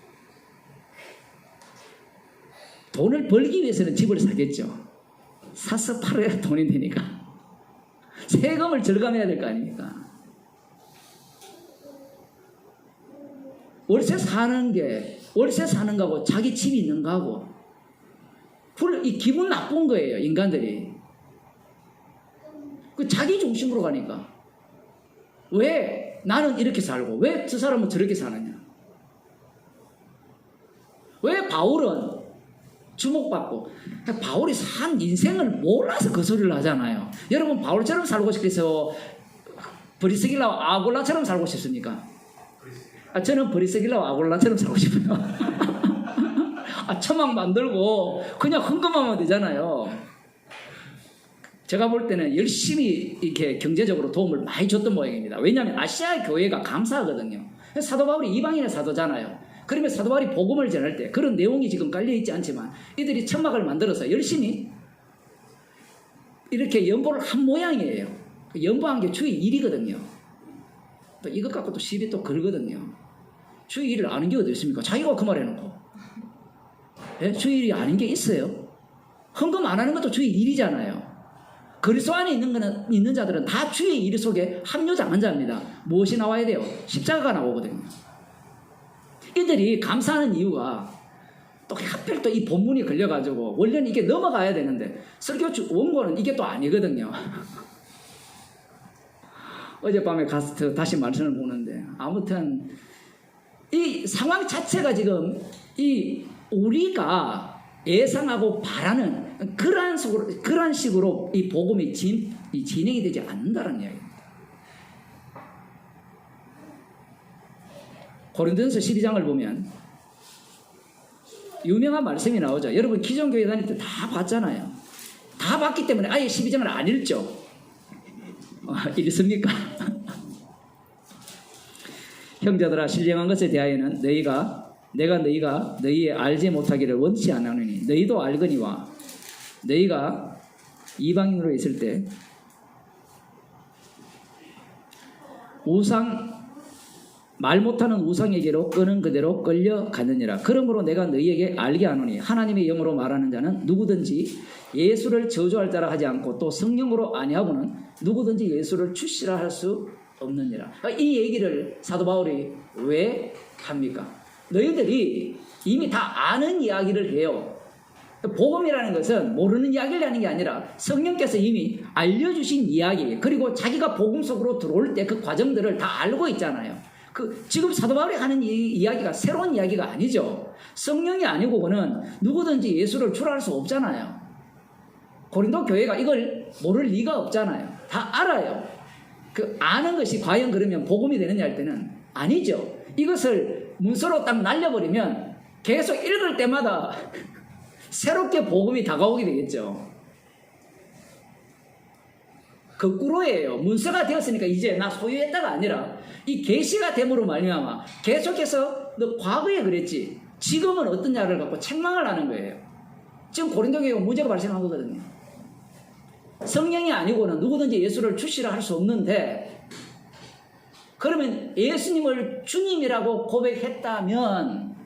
돈을 벌기 위해서는 집을 사겠죠. 사서 팔아야 돈이 되니까. 세금을 절감해야 될 거 아닙니까? 월세 사는 거하고 자기 집이 있는 거하고 이 기분 나쁜 거예요. 인간들이. 그 자기 중심으로 가니까. 왜 나는 이렇게 살고 왜 저 사람은 저렇게 사느냐. 왜 바울은 주목받고 바울이 산 인생을 몰라서 그 소리를 하잖아요. 여러분 바울처럼 살고 싶겠어요? 브리스길라와 아골라처럼 살고 싶습니까? 저는 브리스길라와 아골라처럼 살고 싶어요. 천막 만들고 그냥 헌금하면 되잖아요. 제가 볼 때는 열심히 이렇게 경제적으로 도움을 많이 줬던 모양입니다. 왜냐하면 아시아 교회가 감사하거든요. 사도 바울이 이방인의 사도잖아요. 그러면 사도 바울이 복음을 전할 때 그런 내용이 지금 깔려있지 않지만 이들이 천막을 만들어서 열심히 이렇게 연보를 한 모양이에요. 연보한 게 주의 일이거든요. 또 이것 갖고 또 시비 또 걸거든요. 주의 일을 아는 게 어디 있습니까? 자기가 그 말 해놓고. 예? 주의 일이 아닌 게 있어요. 헌금 안 하는 것도 주의 일이잖아요. 그리스도 안에 있는 자들은 다 주의 일 속에 합류당한 자입니다. 무엇이 나와야 돼요? 십자가가 나오거든요. 이들이 감사하는 이유가 또 하필 또 이 본문이 걸려가지고 원래는 이게 넘어가야 되는데 설교 원고는 이게 또 아니거든요. 어젯밤에 가서 다시 말씀을 보는데 아무튼 이 상황 자체가 지금 이 우리가 예상하고 바라는 그러한 식으로 이 복음이 진행이 되지 않는다는 이야기입니다. 고린도전서 12장을 보면 유명한 말씀이 나오죠. 여러분 기존교회 다닐 때 다 봤잖아요. 다 봤기 때문에 아예 12장을 안 읽죠. 읽습니까? 형제들아 신령한 것에 대하여는 내가 너희가 너희의 알지 못하기를 원치 않으니 너희도 알거니와 너희가 이방인으로 있을 때 말 못하는 우상에게로 끄는 그대로 끌려가느니라. 그러므로 내가 너희에게 알게 하노니 하나님의 영으로 말하는 자는 누구든지 예수를 저주할 자라 하지 않고 또 성령으로 아니하고는 누구든지 예수를 주시라 할 수 없느니라. 이 얘기를 사도 바울이 왜 합니까? 너희들이 이미 다 아는 이야기를 해요. 복음이라는 것은 모르는 이야기를 하는 게 아니라 성령께서 이미 알려주신 이야기, 그리고 자기가 복음 속으로 들어올 때 그 과정들을 다 알고 있잖아요. 지금 사도 바울이 하는 이 이야기가 새로운 이야기가 아니죠. 성령이 아니고는 누구든지 예수를 주라 할 수 없잖아요. 고린도 교회가 이걸 모를 리가 없잖아요. 다 알아요. 아는 것이 과연 그러면 복음이 되느냐 할 때는 아니죠. 이것을 문서로 딱 날려버리면 계속 읽을 때마다 새롭게 복음이 다가오게 되겠죠. 거꾸로예요. 문서가 되었으니까 이제 나 소유했다가 아니라 이 계시가 됨으로 말미암아 계속해서 너 과거에 그랬지 지금은 어떠냐를 갖고 책망을 하는 거예요. 지금 고린도 교회가 문제가 발생한 거거든요. 성령이 아니고는 누구든지 예수를 주시라 할 수 없는데, 그러면 예수님을 주님이라고 고백했다면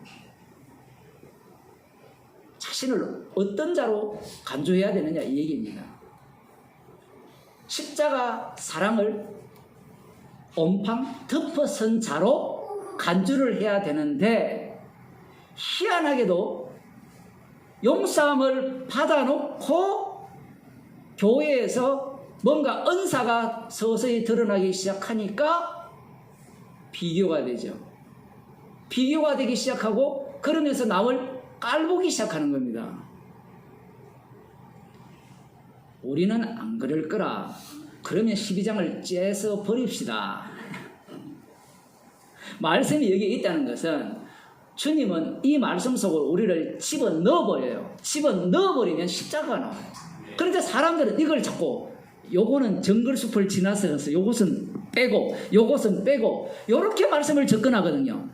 자신을 어떤 자로 간주해야 되느냐 이 얘기입니다. 십자가 사랑을 온팡 덮어선 자로 간주를 해야 되는데, 희한하게도 용서함을 받아놓고 교회에서 뭔가 은사가 서서히 드러나기 시작하니까 비교가 되죠. 비교가 되기 시작하고 그러면서 남을 깔보기 시작하는 겁니다. 우리는 안 그럴 거라. 그러면 12장을 째서 버립시다. 말씀이 여기에 있다는 것은 주님은 이 말씀 속으로 우리를 집어넣어버려요. 집어넣어버리면 십자가가 나와요. 그런데 사람들은 이걸 자꾸 요거는 정글숲을 지나서 요것은 빼고 요것은 빼고 요렇게 말씀을 접근하거든요.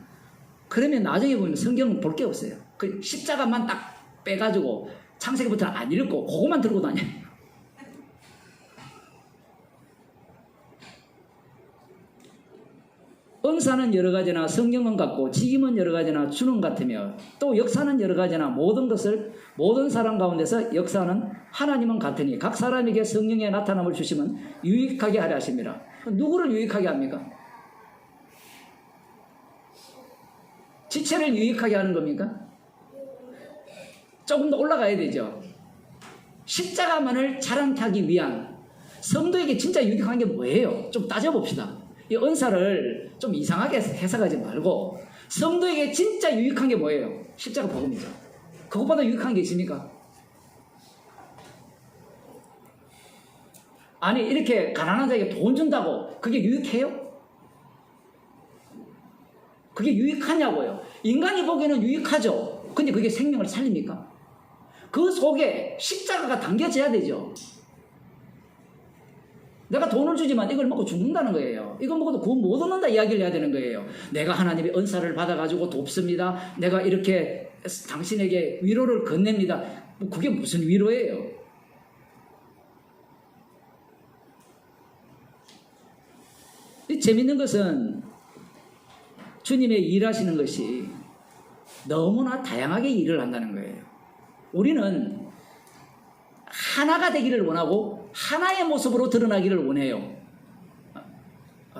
그러면 나중에 보면 성경은 볼 게 없어요. 그 십자가만 딱 빼가지고 창세기부터는 안 읽고 그것만 들고 다녀요. 은사는 여러 가지나 성령은 같고 직임은 여러 가지나 주는 같으며 또 역사는 여러 가지나 모든 사람 가운데서 역사는 하나님은 같으니 각 사람에게 성령의 나타남을 주시면 유익하게 하려 하십니다. 누구를 유익하게 합니까? 지체를 유익하게 하는 겁니까? 조금 더 올라가야 되죠. 십자가만을 자랑케 하기 위한 성도에게 진짜 유익한 게 뭐예요? 좀 따져봅시다. 이 은사를 좀 이상하게 해석하지 말고 성도에게 진짜 유익한 게 뭐예요? 십자가 복음이죠. 그것보다 유익한 게 있습니까? 아니 이렇게 가난한 자에게 돈 준다고 그게 유익해요? 그게 유익하냐고요. 인간이 보기에는 유익하죠. 근데 그게 생명을 살립니까? 그 속에 십자가가 담겨져야 되죠. 내가 돈을 주지만 이걸 먹고 죽는다는 거예요. 이걸 먹어도 구원 못 얻는다 이야기를 해야 되는 거예요. 내가 하나님의 은사를 받아가지고 돕습니다. 내가 이렇게 당신에게 위로를 건넵니다. 뭐 그게 무슨 위로예요? 이 재밌는 것은 주님의 일하시는 것이 너무나 다양하게 일을 한다는 거예요. 우리는 하나가 되기를 원하고 하나의 모습으로 드러나기를 원해요.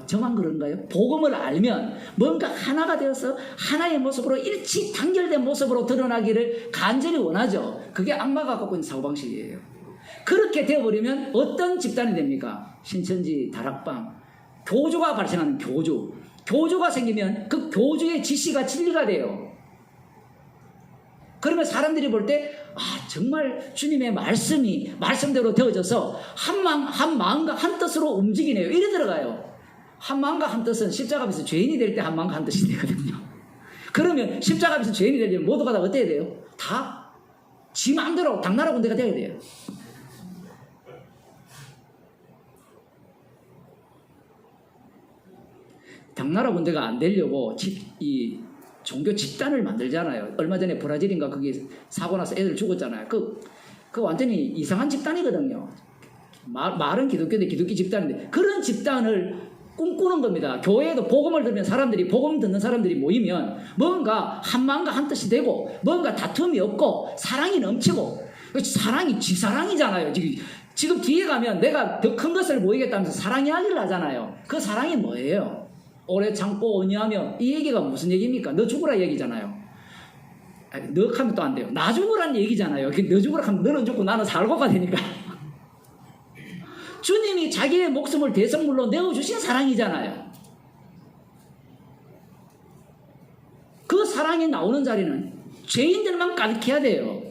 저만 그런가요? 복음을 알면 뭔가 하나가 되어서 하나의 모습으로 일치 단결된 모습으로 드러나기를 간절히 원하죠. 그게 악마가 갖고 있는 사고방식이에요. 그렇게 되어버리면 어떤 집단이 됩니까? 신천지, 다락방, 교주가 발생하는 교주가 생기면 그 교주의 지시가 진리가 돼요. 그러면 사람들이 볼 때 정말 주님의 말씀이 말씀대로 되어져서 한 마음과 한 뜻으로 움직이네요. 이래 들어가요. 한 마음과 한 뜻은 십자가 앞에서 죄인이 될 때 한 마음과 한 뜻이 되거든요. 그러면 십자가 앞에서 죄인이 되려면 모두가 다 어때야 돼요? 다 지 마음대로 당나라 군대가 돼야 돼요. 당나라 군대가 안 되려고 이 종교 집단을 만들잖아요. 얼마 전에 브라질인가 거기 사고 나서 애들 죽었잖아요. 그 완전히 이상한 집단이거든요. 말은 기독교인데 기독교 집단인데 그런 집단을 꿈꾸는 겁니다. 교회에도 복음을 들으면 사람들이 복음 듣는 사람들이 모이면 뭔가 한 마음과 한 뜻이 되고 뭔가 다툼이 없고 사랑이 넘치고 사랑이 지사랑이잖아요. 지금 뒤에 가면 내가 더 큰 것을 모이겠다면서 사랑 이야기를 하잖아요. 그 사랑이 뭐예요? 오래 참고 언니하며 이 얘기가 무슨 얘기입니까? 너 죽으라 얘기잖아요. 너 하면 또 안 돼요. 나 죽으라는 얘기잖아요. 너 죽으라 하면 너는 죽고 나는 살고가 되니까. 주님이 자기의 목숨을 대성물로 내어주신 사랑이잖아요. 그 사랑이 나오는 자리는 죄인들만 가득해야 돼요.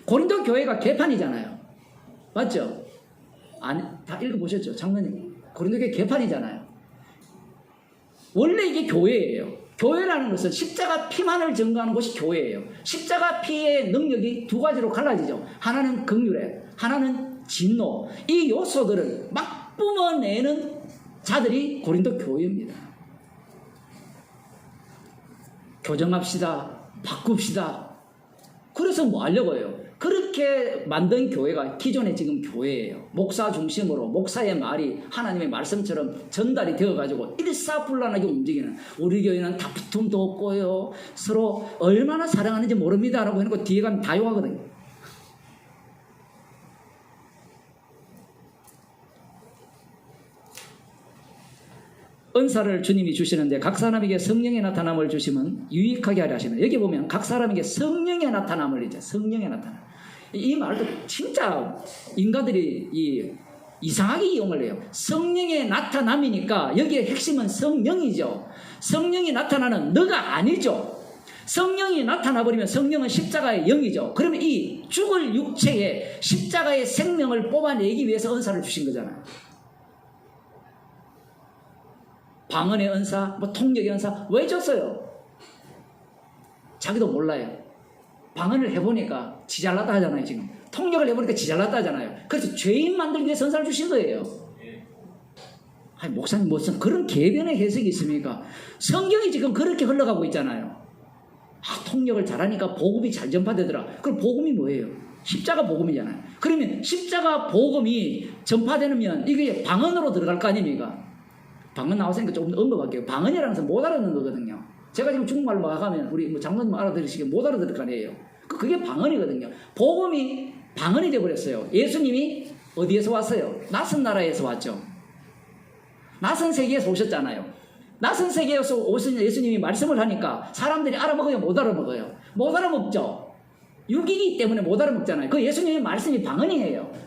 고린도 교회가 개판이잖아요. 맞죠? 아니, 다 읽어보셨죠? 장로님. 고린도 교회 개판이잖아요. 원래 이게 교회예요. 교회라는 것은 십자가 피만을 증거하는 것이 교회예요. 십자가 피의 능력이 두 가지로 갈라지죠. 하나는 긍휼에, 하나는 진노. 이 요소들을 막 뿜어내는 자들이 고린도 교회입니다. 교정합시다. 바꿉시다. 그래서 뭐 하려고 해요? 그렇게 만든 교회가 기존의 지금 교회예요. 목사 중심으로 목사의 말이 하나님의 말씀처럼 전달이 되어가지고 일사불란하게 움직이는, 우리 교회는 다툼도 없고요, 서로 얼마나 사랑하는지 모릅니다라고 해놓고 뒤에 가면 다 욕하거든요. 은사를 주님이 주시는데 각 사람에게 성령의 나타남을 주시면 유익하게 하려 하시면, 여기 보면 각 사람에게 성령의 나타남을 이제 성령의 나타남, 이 말도 진짜 인간들이 이상하게 이용을 해요. 성령의 나타남이니까 여기에 핵심은 성령이죠. 성령이 나타나는 너가 아니죠. 성령이 나타나버리면 성령은 십자가의 영이죠. 그러면 이 죽을 육체에 십자가의 생명을 뽑아내기 위해서 은사를 주신 거잖아요. 방언의 은사, 통역의 은사 왜 줬어요? 자기도 몰라요. 방언을 해보니까 지잘났다 하잖아요. 지금 통역을 해보니까 지잘났다 하잖아요. 그래서 죄인 만들기 위해서 은사를 주신 거예요. 아니, 목사님 무슨 그런 개변의 해석이 있습니까? 성경이 지금 그렇게 흘러가고 있잖아요. 통역을 잘하니까 복음이 잘 전파되더라. 그럼 복음이 뭐예요? 십자가 복음이잖아요. 그러면 십자가 복음이 전파되면 이게 방언으로 들어갈 거 아닙니까? 방언 나왔으니까 조금 언급할게요. 방언이라는 것은 못 알아듣는 거거든요. 제가 지금 중국말로 막 하면 우리 뭐 장로님 알아들으시게 못 알아들을 거 아니에요. 그게 방언이거든요. 복음이 방언이 되어버렸어요. 예수님이 어디에서 왔어요? 낯선 나라에서 왔죠. 낯선 세계에서 오셨잖아요. 낯선 세계에서 오신 예수님이 말씀을 하니까 사람들이 알아먹어요? 못 알아먹어요? 못 알아먹죠. 육이기 때문에 못 알아먹잖아요. 그 예수님의 말씀이 방언이에요.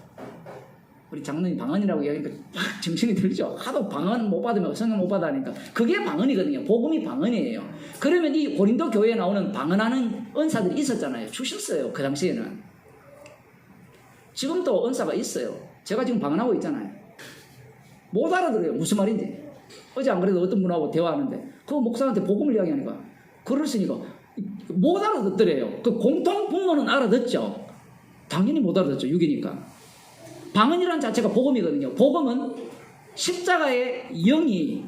우리 장로님 방언이라고 이야기하니까 막 정신이 들죠. 하도 방언 못 받으면 성령 못 받으니까 그게 방언이거든요. 복음이 방언이에요. 그러면 이 고린도 교회에 나오는 방언하는 은사들이 있었잖아요. 주셨어요. 그 당시에는. 지금도 은사가 있어요. 제가 지금 방언하고 있잖아요. 못 알아들어요. 무슨 말인지. 어제 안 그래도 어떤 분하고 대화하는데 그 목사한테 복음을 이야기하니까 글을 쓰니까 못 알아듣더래요. 그 공통 분모는 알아듣죠. 당연히 못 알아듣죠. 육이니까. 방언이라는 자체가 복음이거든요. 복음은 십자가의 영이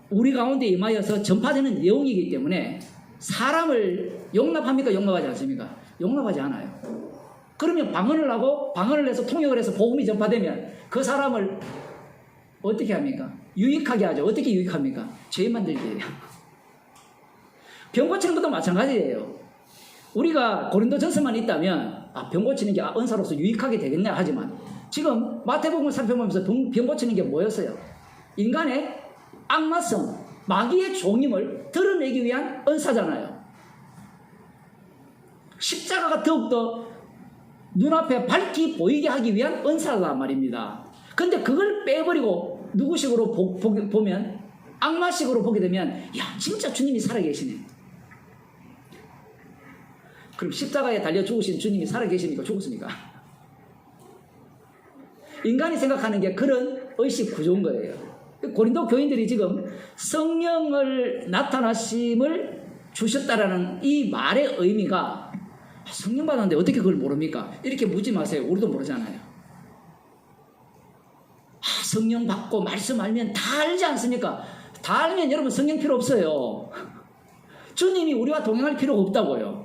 우리 가운데 임하여서 전파되는 내용이기 때문에 사람을 용납합니까? 용납하지 않습니까? 용납하지 않아요. 그러면 방언을 하고 방언을 해서 통역을 해서 복음이 전파되면 그 사람을 어떻게 합니까? 유익하게 하죠. 어떻게 유익합니까? 죄인 만들기예요. 병 고치는 것도 마찬가지예요. 우리가 고린도전서만 있다면 병 고치는 게 은사로서 유익하게 되겠냐 하지만 지금 마태복음을 살펴보면서 병 고치는 게 뭐였어요? 인간의 악마성, 마귀의 종임을 드러내기 위한 은사잖아요. 십자가가 더욱더 눈앞에 밝히 보이게 하기 위한 은사란 말입니다. 근데 그걸 빼버리고 누구식으로 보면 악마식으로 보게 되면 야 진짜 주님이 살아계시네. 그럼 십자가에 달려 죽으신 주님이 살아계십니까? 죽었습니까? 인간이 생각하는 게 그런 의식 구조인 거예요. 고린도 교인들이 지금 성령을 나타나심을 주셨다라는 이 말의 의미가 성령 받았는데 어떻게 그걸 모릅니까? 이렇게 묻지 마세요. 우리도 모르잖아요. 성령 받고 말씀 알면 다 알지 않습니까? 다 알면 여러분 성령 필요 없어요. 주님이 우리와 동행할 필요가 없다고요.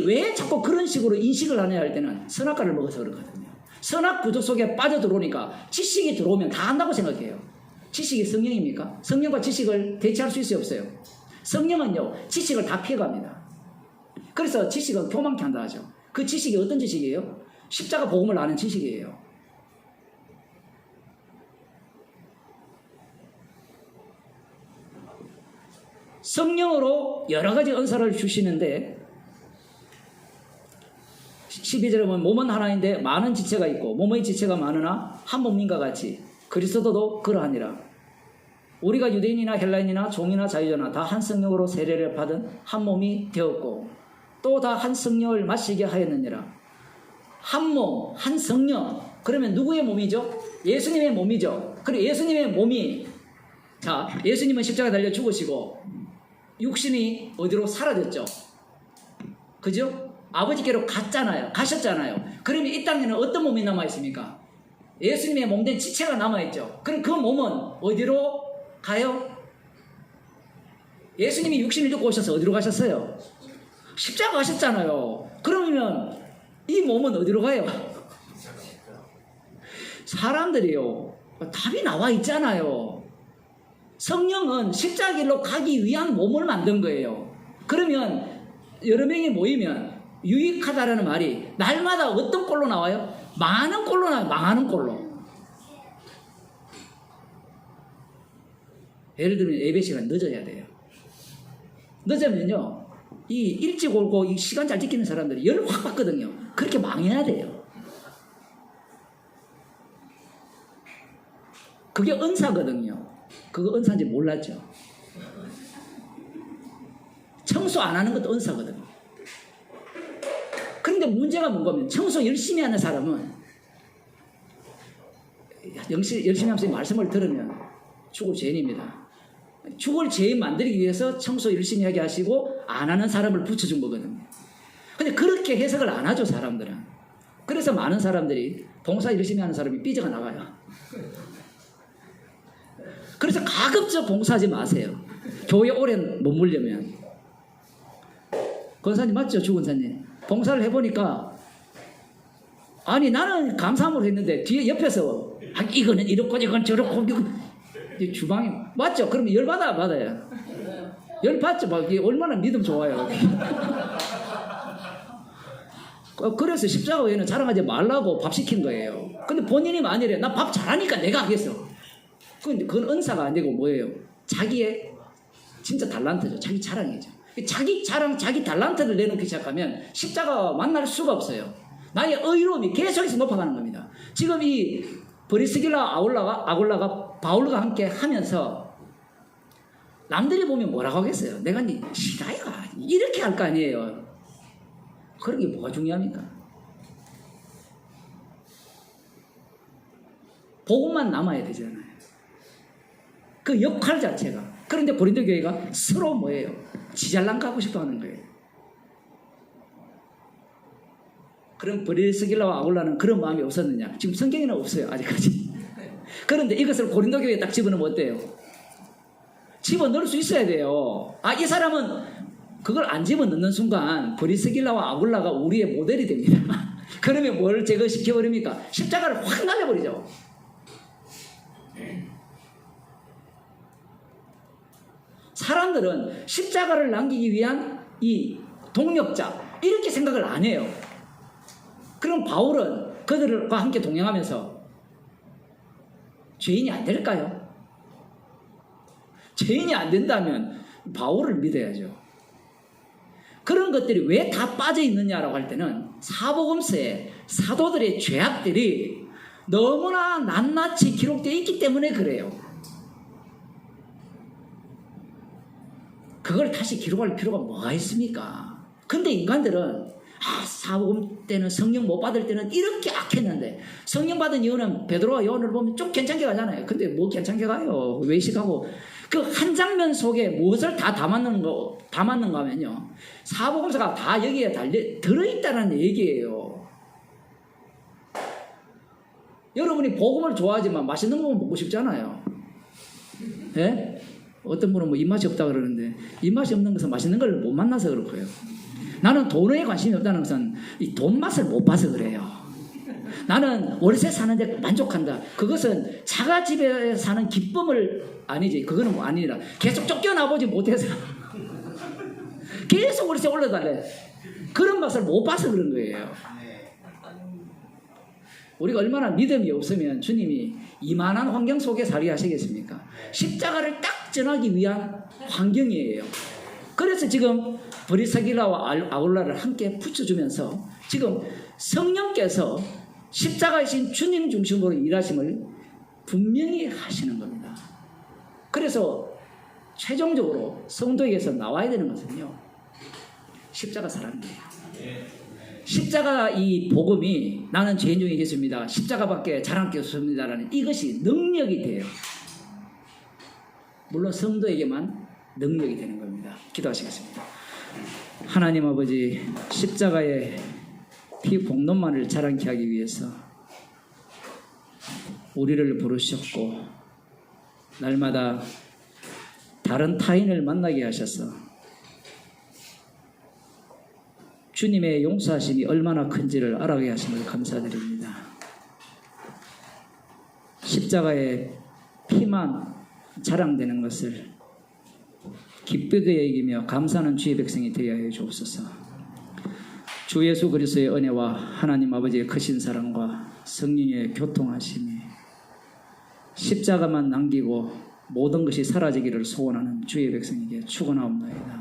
왜 자꾸 그런 식으로 인식을 하냐 할 때는 선악과를 먹어서 그렇거든요. 선악 구조 속에 빠져들어오니까 지식이 들어오면 다 한다고 생각해요. 지식이 성령입니까? 성령과 지식을 대체할 수 있어요? 없어요? 성령은요 지식을 다 피해갑니다. 그래서 지식은 교만케 한다 하죠. 그 지식이 어떤 지식이에요? 십자가 복음을 아는 지식이에요. 성령으로 여러 가지 은사를 주시는데 12절에 보면 몸은 하나인데 많은 지체가 있고 몸의 지체가 많으나 한 몸인가 같이 그리스도도 그러하니라. 우리가 유대인이나 헬라인이나 종이나 자유자나 다 한 성령으로 세례를 받은 한 몸이 되었고 또 다 한 성령을 마시게 하였느니라. 한 몸, 한 성령. 그러면 누구의 몸이죠? 예수님의 몸이죠. 그리고 예수님의 몸이 예수님은 십자가에 달려 죽으시고 육신이 어디로 사라졌죠? 그죠? 아버지께로 가셨잖아요. 그러면 이 땅에는 어떤 몸이 남아있습니까? 예수님의 몸된 지체가 남아있죠. 그럼 그 몸은 어디로 가요? 예수님이 육신을 입고 오셔서 어디로 가셨어요? 십자가 가셨잖아요. 그러면 이 몸은 어디로 가요? 사람들이요. 답이 나와 있잖아요. 성령은 십자가로 가기 위한 몸을 만든 거예요. 그러면 여러 명이 모이면 유익하다라는 말이 날마다 어떤 꼴로 나와요? 많은 꼴로 나와요. 많은 꼴로. 예를 들면 예배 시간 늦어야 돼요. 늦으면요 이 일찍 오고 이 시간 잘 지키는 사람들이 열을 확 받거든요. 그렇게 망해야 돼요. 그게 은사거든요. 그거 은사인지 몰랐죠. 청소 안 하는 것도 은사거든요. 그런데 문제가 뭔가 하면 청소 열심히 하는 사람은 열심히 하면서 말씀을 들으면 죽을 죄인입니다. 죽을 죄인 만들기 위해서 청소 열심히 하게 하시고 안 하는 사람을 붙여준 거거든요. 근데 그렇게 해석을 안 하죠, 사람들은. 그래서 많은 사람들이 봉사 열심히 하는 사람이 삐져가 나가요. 그래서 가급적 봉사하지 마세요. 교회 오래 머물려면. 권사님 맞죠? 주 권사님. 봉사를 해보니까 아니 나는 감사함으로 했는데 뒤에 옆에서 이거는 이렇고 이건 저렇고 이 주방이 맞죠? 그러면 받아요. 열받죠? 막 이게 얼마나 믿음 좋아요. 그래서 십자가에는 자랑하지 말라고 밥 시킨 거예요. 근데 본인이 만일에 나 밥 잘하니까 내가 하겠어. 그건 은사가 안 되고 뭐예요? 자기의 진짜 달란트죠. 자기 자랑이죠. 자기 자랑, 자기 달란트를 내놓기 시작하면 십자가와 만날 수가 없어요. 나의 의로움이 계속해서 높아가는 겁니다. 지금 이 브리스길라 아굴라가 바울과 함께 하면서 남들이 보면 뭐라고 하겠어요? 내가 니 시다이가 이렇게 할 거 아니에요. 그런 게 뭐가 중요합니까? 복음만 남아야 되잖아요. 그 역할 자체가. 그런데 고린도 교회가 서로 뭐예요? 지잘난 가고 싶어 하는 거예요. 그럼 브리스길라와 아굴라는 그런 마음이 없었느냐? 지금 성경에는 없어요. 아직까지. 그런데 이것을 고린도 교회에 딱 집어넣으면 어때요? 집어넣을 수 있어야 돼요. 이 사람은 그걸 안 집어넣는 순간 브리스길라와 아굴라가 우리의 모델이 됩니다. 그러면 뭘 제거시켜버립니까? 십자가를 확 날려버리죠. 사람들은 십자가를 남기기 위한 이 동력자 이렇게 생각을 안 해요. 그럼 바울은 그들과 함께 동행하면서 죄인이 안 될까요? 죄인이 안 된다면 바울을 믿어야죠. 그런 것들이 왜 다 빠져 있느냐라고 할 때는 사복음서에 사도들의 죄악들이 너무나 낱낱이 기록되어 있기 때문에 그래요. 그걸 다시 기록할 필요가 뭐가 있습니까? 근데 인간들은 사복음 때는 성령 못 받을 때는 이렇게 악했는데 성령 받은 이유는 베드로와 요한을 보면 좀 괜찮게 가잖아요. 근데 뭐 괜찮게 가요? 외식하고 그 한 장면 속에 무엇을 다 담았는가 하면요. 사복음서가 다 여기에 들어있다는 얘기예요. 여러분이 복음을 좋아하지만 맛있는 거 먹고 싶잖아요. 예? 어떤 분은 뭐 입맛이 없다 그러는데 입맛이 없는 것은 맛있는 걸 못 만나서 그렇고요. 나는 돈에 관심이 없다는 것은 이 돈 맛을 못 봐서 그래요. 나는 월세 사는데 만족한다. 그것은 자가집에 사는 기쁨을 아니지. 그거는 뭐 아니라 계속 쫓겨나보지 못해서 계속 월세 올려달래. 그런 맛을 못 봐서 그런 거예요. 우리가 얼마나 믿음이 없으면 주님이 이만한 환경 속에 살게 하시겠습니까? 십자가를 딱 전하기 위한 환경이에요. 그래서 지금 브리스길라와 아굴라를 함께 붙여주면서 지금 성령께서 십자가이신 주님 중심으로 일하심을 분명히 하시는 겁니다. 그래서 최종적으로 성도에게서 나와야 되는 것은요, 십자가 사랑이에요. 십자가 이 복음이 나는 죄인 중에 예수입니다. 십자가밖에 자랑 게 없습니다라는 이것이 능력이 돼요. 물론 성도에게만 능력이 되는 겁니다. 기도하시겠습니다. 하나님 아버지, 십자가의 피 공로만을 자랑케 하기 위해서 우리를 부르셨고 날마다 다른 타인을 만나게 하셔서 주님의 용서하심이 얼마나 큰지를 알아가게 하심을 감사드립니다. 십자가의 피만 자랑되는 것을 기쁘게 여기며 감사하는 주의 백성이 되어야 해 주옵소서. 주 예수 그리스도의 은혜와 하나님 아버지의 크신 사랑과 성령의 교통하심이 십자가만 남기고 모든 것이 사라지기를 소원하는 주의 백성에게 축원하옵나이다.